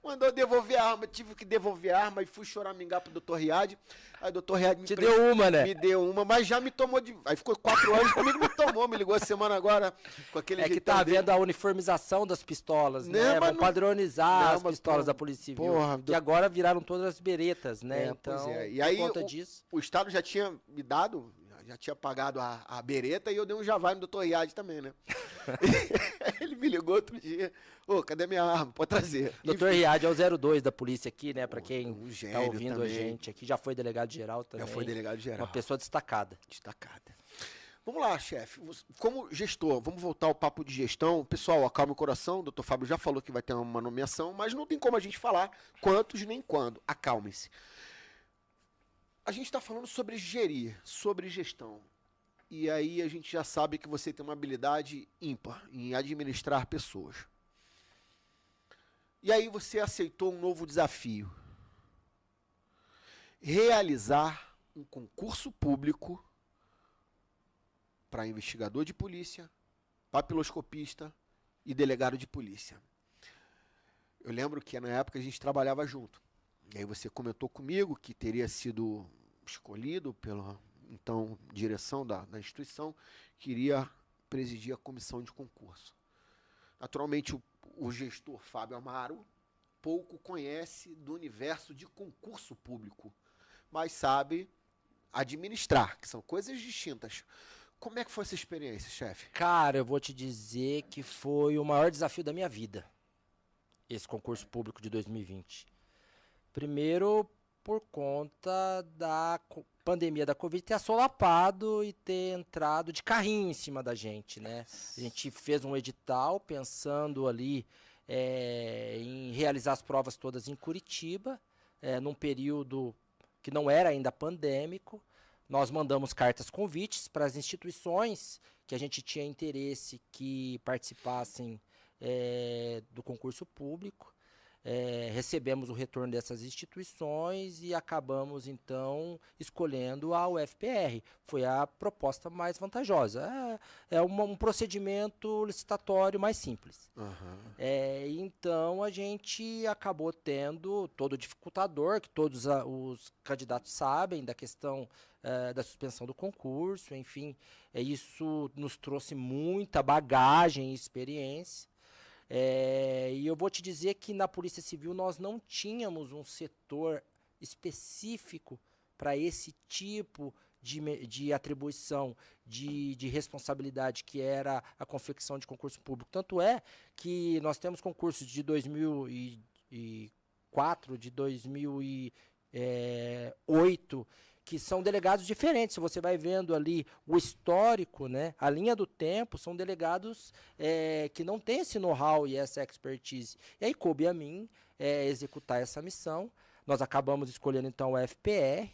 Mandou devolver a arma, tive que devolver a arma e fui choramingar pro Dr. Riad. Aí o Dr. Riad Te deu uma, né? Me deu uma, mas já me tomou de... Aí ficou 4 anos, comigo me tomou, me ligou a semana agora com aquele É que jeitão tá dele. vendo a uniformização das pistolas, Não, né? mas Vão padronizar não, as mas, pistolas pô, da Polícia Civil, porra, que agora viraram todas as beretas, né? Pois Então, é. E aí, por conta disso... o Estado já tinha me dado, já tinha pagado a bereta e eu dei um javai no Dr. Riad também, né? Ele me ligou outro dia. Ô, cadê minha arma? Pode trazer. Dr. Riad é o 02 da polícia aqui, né? Pra quem um tá gênio ouvindo também. a gente aqui, já foi delegado geral também. Já foi delegado geral. Uma pessoa destacada. Destacada. Vamos lá, chefe. Como gestor, vamos voltar ao papo de gestão. Pessoal, acalme o coração. O doutor Fábio já falou que vai ter uma nomeação, mas não tem como a gente falar quantos nem quando. Acalmem-se. A gente está falando sobre gerir, sobre gestão. E aí a gente já sabe que você tem uma habilidade ímpar em administrar pessoas. E aí você aceitou um novo desafio. Realizar um concurso público para investigador de polícia, papiloscopista e delegado de polícia. Eu lembro que na época a gente trabalhava junto. E aí você comentou comigo que teria sido escolhido pela então direção da instituição, que iria presidir a comissão de concurso. Naturalmente, o gestor Fábio Amaro pouco conhece do universo de concurso público, mas sabe administrar, que são coisas distintas. Como é que foi essa experiência, chefe? Cara, eu vou te dizer que foi o maior desafio da minha vida, esse concurso público de 2020. Primeiro, por conta da pandemia da Covid ter assolapado e ter entrado de carrinho em cima da gente, né? A gente fez um edital pensando ali em realizar as provas todas em Curitiba, num período que não era ainda pandêmico. Nós mandamos cartas convites para as instituições que a gente tinha interesse que participassem do concurso público. Recebemos o retorno dessas instituições e acabamos, então, escolhendo a UFPR. Foi a proposta mais vantajosa. Um procedimento licitatório mais simples. Uhum. Então, a gente acabou tendo todo o dificultador, que todos os candidatos sabem, da questão da suspensão do concurso. Enfim, isso nos trouxe muita bagagem e experiência. E eu vou te dizer que na Polícia Civil nós não tínhamos um setor específico para esse tipo de atribuição, de responsabilidade, que era a confecção de concurso público. Tanto é que nós temos concursos de 2004, de 2008, que são delegados diferentes. Se você vai vendo ali o histórico, né, a linha do tempo, são delegados que não têm esse know-how e essa expertise. E aí coube a mim executar essa missão. Nós acabamos escolhendo então o FPR.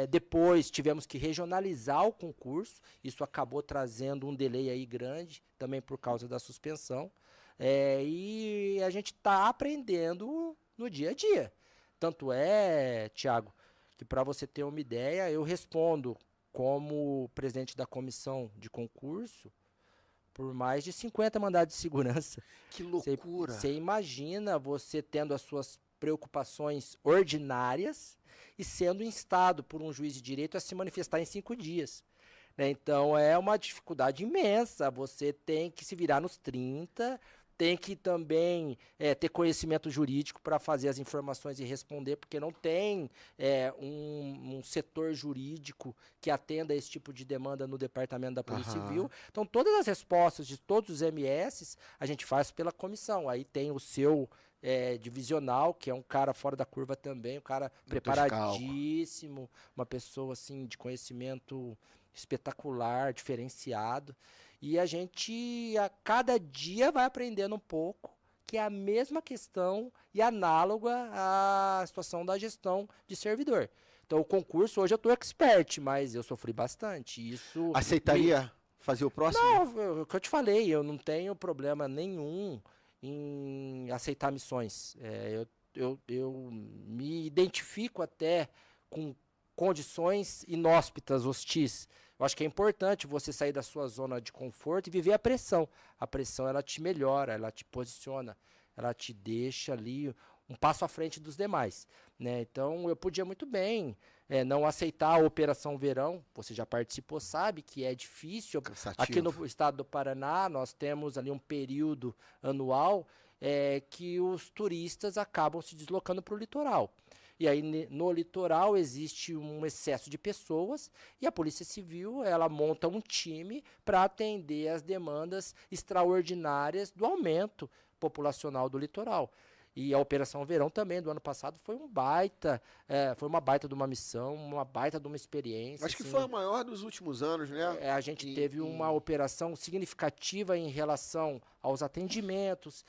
Depois tivemos que regionalizar o concurso. Isso acabou trazendo um delay aí grande, também por causa da suspensão. E a gente está aprendendo no dia a dia. Tanto é, Thiago, que para você ter uma ideia, eu respondo como presidente da comissão de concurso por mais de 50 mandados de segurança. Que loucura! Você imagina você tendo as suas preocupações ordinárias e sendo instado por um juiz de direito a se manifestar em 5 dias. Né? Então é uma dificuldade imensa, você tem que se virar nos 30, tem que também ter conhecimento jurídico para fazer as informações e responder, porque não tem um setor jurídico que atenda a esse tipo de demanda no Departamento da Polícia Civil. Então, todas as respostas de todos os MS a gente faz pela comissão. Aí tem o seu divisional, que é um cara fora da curva também, um cara preparadíssimo, uma pessoa assim, de conhecimento espetacular, diferenciado. E a gente, a cada dia, vai aprendendo um pouco, que é a mesma questão e análoga à situação da gestão de servidor. Então, o concurso, hoje eu estou expert, mas eu sofri bastante. Isso aceitaria fazer o próximo? Não, o que eu te falei, eu não tenho problema nenhum em aceitar missões. Eu me identifico até com condições inóspitas, hostis. Eu acho que é importante você sair da sua zona de conforto e viver a pressão. A pressão, ela te melhora, ela te posiciona, ela te deixa ali um passo à frente dos demais, né? Então eu podia muito bem não aceitar a Operação Verão. Você já participou, sabe que é difícil. Cansativo. Aqui no estado do Paraná nós temos ali um período anual que os turistas acabam se deslocando para o litoral. E aí no litoral existe um excesso de pessoas e a Polícia Civil ela monta um time para atender as demandas extraordinárias do aumento populacional do litoral. E a Operação Verão também, do ano passado, foi foi uma baita de uma missão, uma baita de uma experiência. Acho que assim. foi a maior dos últimos anos, né? A gente teve uma operação significativa em relação aos atendimentos.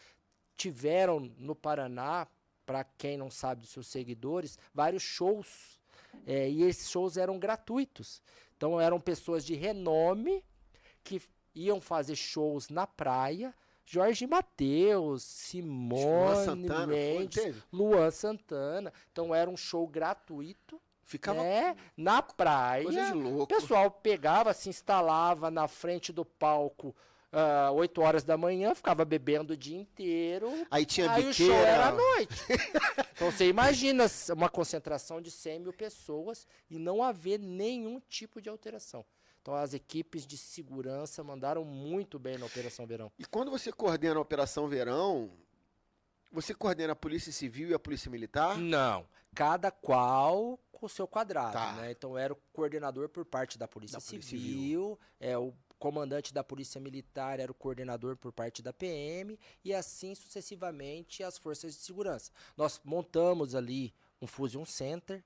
Tiveram no Paraná, para quem não sabe dos seus seguidores, vários shows. E esses shows eram gratuitos. Então eram pessoas de renome que iam fazer shows na praia. Jorge Mateus, Simone Mendes, Luan Santana. Então era um show gratuito. Ficava na praia. Coisa de louco. O pessoal pegava, se instalava na frente do palco 8 horas da manhã, ficava bebendo o dia inteiro. Aí tinha o show era à noite. Então você imagina uma concentração de 100 mil pessoas e não haver nenhum tipo de alteração. Então as equipes de segurança mandaram muito bem na Operação Verão. E quando você coordena a Operação Verão, você coordena a Polícia Civil e a Polícia Militar? Não, cada qual com o seu quadrado, Tá. né? Então era o coordenador por parte da Polícia Civil, o comandante da Polícia Militar era o coordenador por parte da PM e assim sucessivamente as forças de segurança. Nós montamos ali um Fusion Center,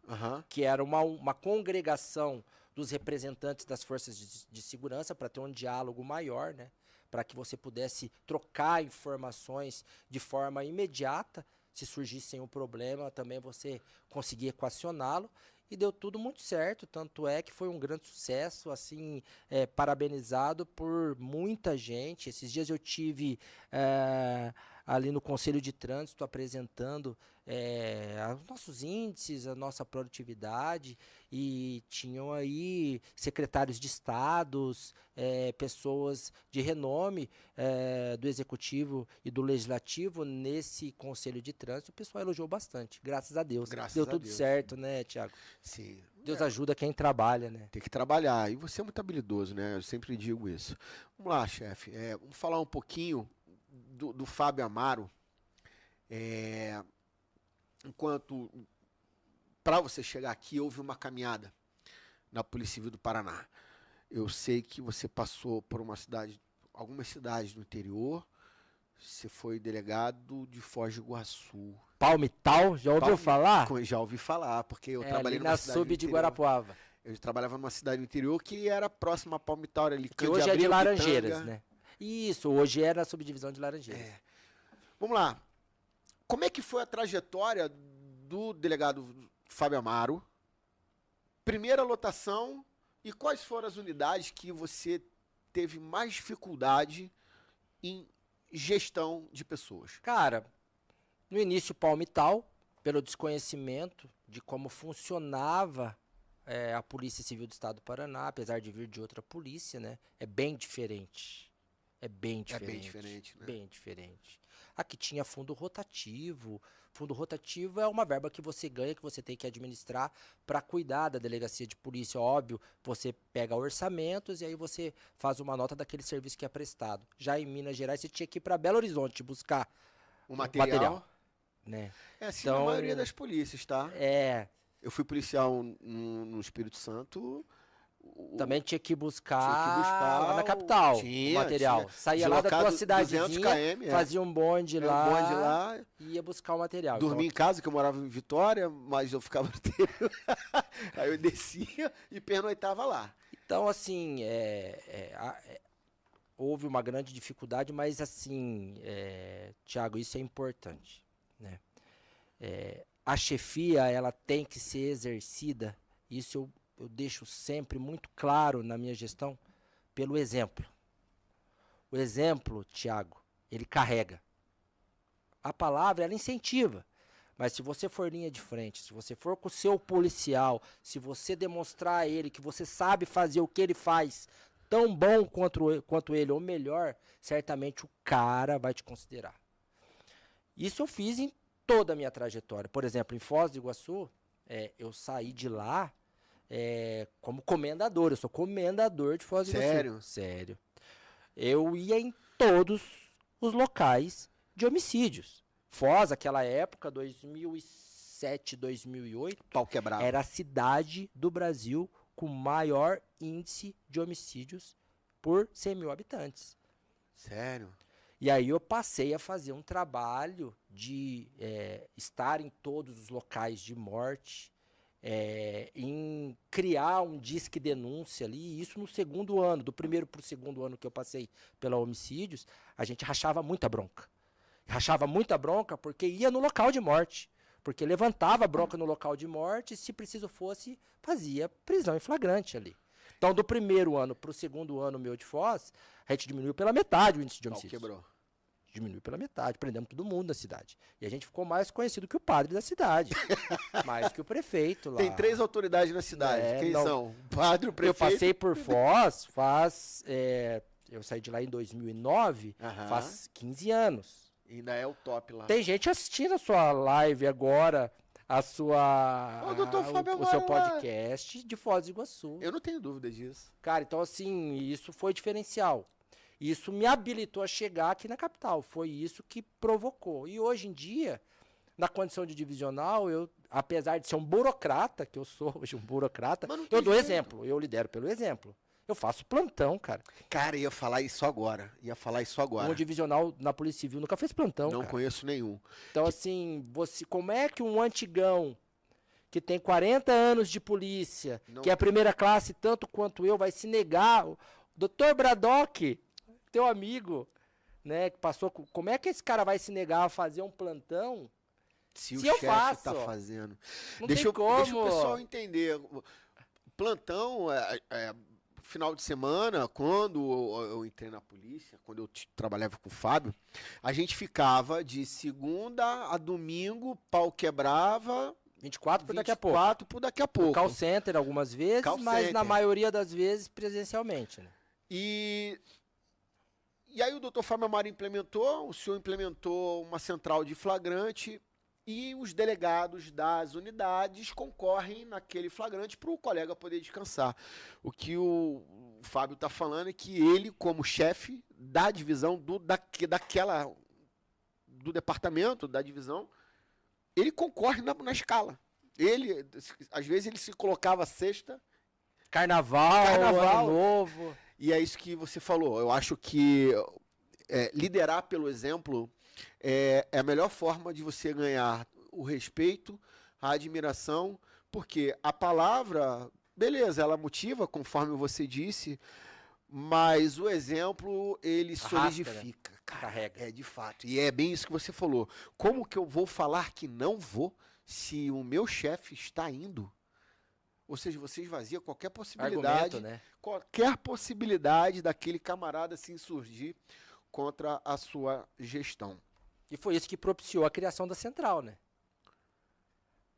que era uma congregação dos representantes das forças de segurança para ter um diálogo maior, né? Para que você pudesse trocar informações de forma imediata. Se surgisse um problema, também você conseguia equacioná-lo. E deu tudo muito certo, tanto é que foi um grande sucesso, assim, parabenizado por muita gente. Esses dias eu tive ali no Conselho de Trânsito apresentando os nossos índices, a nossa produtividade, e tinham aí secretários de estados, pessoas de renome do Executivo e do Legislativo nesse Conselho de Trânsito. O pessoal elogiou bastante, graças a Deus. Deu tudo certo, né, Tiago? Sim. Deus ajuda quem trabalha, né? Tem que trabalhar. E você é muito habilidoso, né? Eu sempre digo isso. Vamos lá, chefe. Vamos falar um pouquinho do Fábio Amaro. Enquanto, para você chegar aqui, houve uma caminhada na Polícia Civil do Paraná. Eu sei que você passou por algumas cidades do interior. Você foi delegado de Foz do Iguaçu. Palmital, já ouviu falar? Já ouvi falar, porque eu trabalhei ali na sub de Guarapuava. Eu trabalhava numa cidade do interior que era próxima a Palmital, ali. Que hoje é de Laranjeiras, né? Isso, hoje é na subdivisão de Laranjeiras. Vamos lá. Como é que foi a trajetória do delegado Fábio Amaro? Primeira lotação e quais foram as unidades que você teve mais dificuldade em gestão de pessoas? Cara, no início Palmital, pelo desconhecimento de como funcionava a Polícia Civil do Estado do Paraná, apesar de vir de outra polícia, né? É bem diferente. É bem diferente, né? Bem diferente. Aqui tinha fundo rotativo. Fundo rotativo é uma verba que você ganha, que você tem que administrar para cuidar da delegacia de polícia. Óbvio, você pega orçamentos e aí você faz uma nota daquele serviço que é prestado. Já em Minas Gerais, você tinha que ir para Belo Horizonte buscar o material. Né? É assim na maioria das polícias, tá? Eu fui policial no Espírito Santo. Também tinha que buscar lá na capital o material. Saía lá da tua cidadezinha, fazia um bonde lá e ia buscar o material. Dormia em casa, que eu morava em Vitória, mas eu ficava no interior. Aí eu descia e pernoitava lá. Então, assim, houve uma grande dificuldade, mas, assim, Tiago, isso é importante, né? A chefia, ela tem que ser exercida, isso eu deixo sempre muito claro na minha gestão, pelo exemplo. O exemplo, Tiago, ele carrega. A palavra, ela incentiva. Mas se você for linha de frente, se você for com o seu policial, se você demonstrar a ele que você sabe fazer o que ele faz tão bom quanto ele, ou melhor, certamente o cara vai te considerar. Isso eu fiz em toda a minha trajetória. Por exemplo, em Foz do Iguaçu, eu saí de lá como comendador. Eu sou comendador de Foz do Iguaçu. Sério? Sério. Eu ia em todos os locais de homicídios. Foz, aquela época, 2007, 2008, Pau quebrado. era a cidade do Brasil com maior índice de homicídios por 100 mil habitantes. Sério? E aí eu passei a fazer um trabalho de estar em todos os locais de morte, em criar um disque denúncia ali, isso no segundo ano, do primeiro para o segundo ano que eu passei pela homicídios, a gente rachava muita bronca. Rachava muita bronca porque ia no local de morte, porque levantava a bronca no local de morte e, se preciso fosse, fazia prisão em flagrante ali. Então, do primeiro ano para o segundo ano meu de Foz, a gente diminuiu pela metade o índice de Pau homicídios. quebrou. Diminuiu pela metade, prendemos todo mundo da cidade. E a gente ficou mais conhecido que o padre da cidade, mais que o prefeito lá. Tem 3 autoridades na cidade. Quem não. são? O padre, o prefeito. Eu passei por Foz eu saí de lá em 2009, Aham. faz 15 anos. Ainda é o top lá. Tem gente assistindo a sua live agora, Ô, doutor Fábio o seu Amaro lá. podcast de Foz do Iguaçu. Eu não tenho dúvida disso. Cara, então assim, isso foi diferencial. Isso me habilitou a chegar aqui na capital. Foi isso que provocou. E hoje em dia, na condição de divisional, eu, apesar de ser um burocrata, que eu sou hoje um burocrata, Mas não tem eu dou jeito. exemplo, eu lidero pelo exemplo. Eu faço plantão, cara. Cara, ia falar isso agora. Um divisional na Polícia Civil nunca fez plantão, Não cara. conheço nenhum. Então, assim, como é que um antigão que tem 40 anos de polícia, Não que é a primeira classe tanto quanto eu, vai se negar? O Dr. Bradock, teu amigo, né, que passou... Como é que esse cara vai se negar a fazer um plantão? Se o Se eu chefe faço, tá fazendo. Não Deixa tem o como. pessoal entender. Plantão, final de semana, quando eu entrei na polícia, quando eu trabalhava com o Fábio, a gente ficava de segunda a domingo, pau quebrava, 24 por daqui a pouco. 24 por daqui a pouco. Call center algumas vezes, Call mas na center. maioria das vezes presencialmente, né? E aí o doutor Fábio Amaro implementou, o senhor implementou uma central de flagrante e os delegados das unidades concorrem naquele flagrante para o colega poder descansar. O que o Fábio está falando é que ele, como chefe da divisão do departamento, da divisão, ele concorre na escala. Ele, às vezes, ele se colocava sexta. Carnaval, Ano Novo. E é isso que você falou. Eu acho que liderar pelo exemplo é a melhor forma de você ganhar o respeito, a admiração, porque a palavra, beleza, ela motiva, conforme você disse, mas o exemplo, ele solidifica. Né? Cara, Carrega. É de fato. E é bem isso que você falou. Como que eu vou falar que não vou se o meu chefe está indo? Ou seja, você esvazia qualquer possibilidade, Argumento, né? qualquer possibilidade daquele camarada se insurgir contra a sua gestão. E foi isso que propiciou a criação da central, né?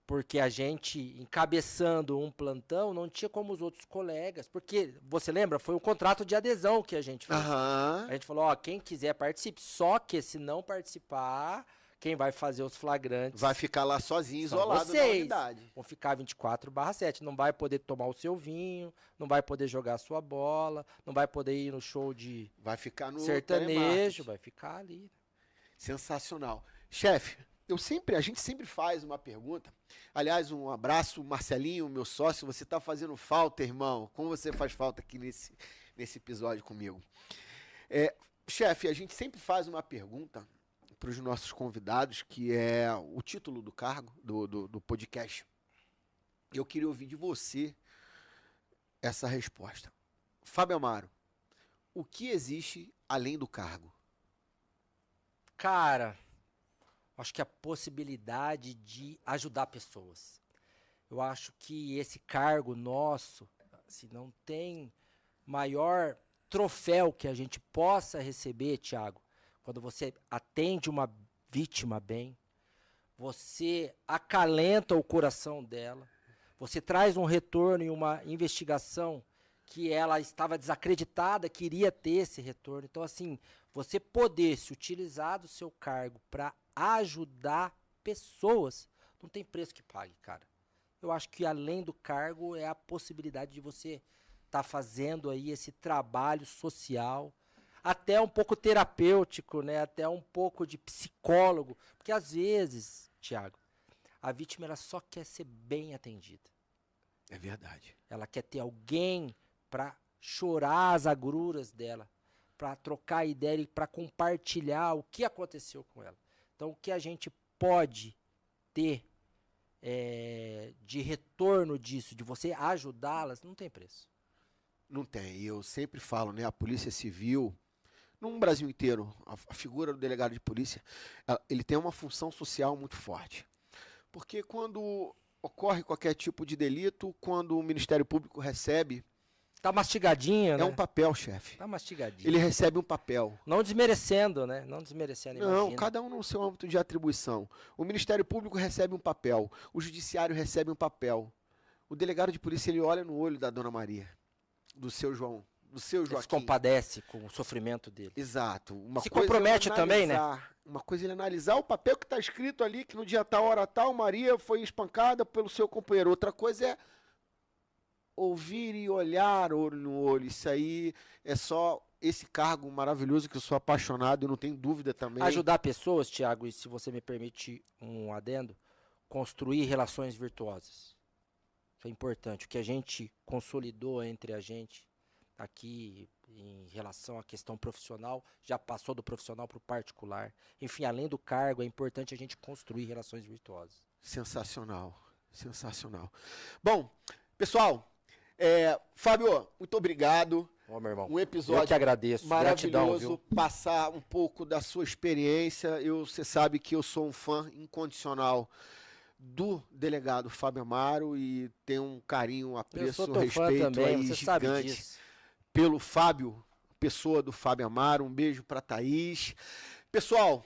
Porque a gente, encabeçando um plantão, não tinha como os outros colegas. Porque, você lembra? Foi um contrato de adesão que a gente fez. Aham. A gente falou, ó, quem quiser participe. Só que se não participar, quem vai fazer os flagrantes... Vai ficar lá sozinho, são isolado na vocês. unidade. Vão ficar 24/7. Não vai poder tomar o seu vinho, não vai poder jogar a sua bola, não vai poder ir no show de Vai ficar no sertanejo, telemarketing. vai ficar ali. Sensacional. Chefe, a gente sempre faz uma pergunta. Aliás, um abraço, Marcelinho, meu sócio. Você está fazendo falta, irmão. Como você faz falta aqui nesse episódio comigo. Chefe, a gente sempre faz uma pergunta para os nossos convidados, que é o título do cargo, do podcast. Eu queria ouvir de você essa resposta. Fábio Amaro, o que existe além do cargo? Cara, acho que a possibilidade de ajudar pessoas. Eu acho que esse cargo nosso, se não tem maior troféu que a gente possa receber, Thiago, quando você atende uma vítima bem, você acalenta o coração dela, você traz um retorno em uma investigação que ela estava desacreditada, queria ter esse retorno. Então, assim, você poder se utilizar do seu cargo para ajudar pessoas, não tem preço que pague, cara. Eu acho que além do cargo é a possibilidade de você estar fazendo aí esse trabalho social, até um pouco terapêutico, né? Até um pouco de psicólogo. Porque às vezes, Thiago, a vítima ela só quer ser bem atendida. É verdade. Ela quer ter alguém para chorar as agruras dela, para trocar ideia e para compartilhar o que aconteceu com ela. Então, o que a gente pode ter de retorno disso, de você ajudá-las, não tem preço. Não tem. E eu sempre falo, né? A Polícia Civil, no Brasil inteiro, a figura do delegado de polícia, ele tem uma função social muito forte. Porque quando ocorre qualquer tipo de delito, quando o Ministério Público recebe... Tá mastigadinho, né? É um papel, chefe. Tá mastigadinho. Ele recebe um papel. Não desmerecendo, né? Não desmerecendo, Não, imagina. cada um no seu âmbito de atribuição. O Ministério Público recebe um papel. O Judiciário recebe um papel. O delegado de polícia, ele olha no olho da Dona Maria, do seu João, do seu Joaquim. Ele se compadece com o sofrimento dele. Exato. Se compromete também, né? Uma coisa é ele analisar o papel que está escrito ali, que no dia tal, hora tal, Maria foi espancada pelo seu companheiro. Outra coisa é ouvir e olhar olho no olho. Isso aí é só esse cargo maravilhoso que eu sou apaixonado e não tenho dúvida também. Ajudar pessoas, Thiago, e se você me permite um adendo, construir relações virtuosas. Isso é importante. O que a gente consolidou entre a gente aqui em relação à questão profissional, já passou do profissional para o particular. Enfim, além do cargo, é importante a gente construir relações virtuosas. Sensacional, sensacional. Bom, pessoal, Fábio, muito obrigado. Ó, meu irmão, Um episódio eu que agradeço. maravilhoso, Gratidão, viu? passar um pouco da sua experiência. Você sabe que eu sou um fã incondicional do delegado Fábio Amaro e tenho um carinho, Eu sou apreço, teu fã respeito também, aí você sabe gigante disso. pelo Fábio, pessoa do Fábio Amaro. Um beijo para Thaís. Pessoal,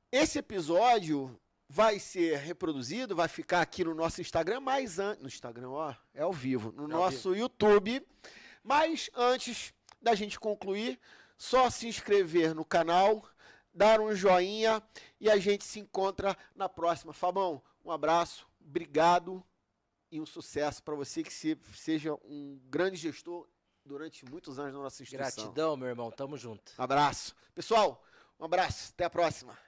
esse episódio vai ser reproduzido, vai ficar aqui no nosso Instagram, mas no Instagram, ó, é ao vivo, no nosso YouTube. Mas antes da gente concluir, só se inscrever no canal, dar um joinha e a gente se encontra na próxima. Fabão, um abraço, obrigado e um sucesso para você, que seja um grande gestor durante muitos anos na nossa instituição. Gratidão, meu irmão, tamo junto. Abraço. Pessoal, um abraço, até a próxima.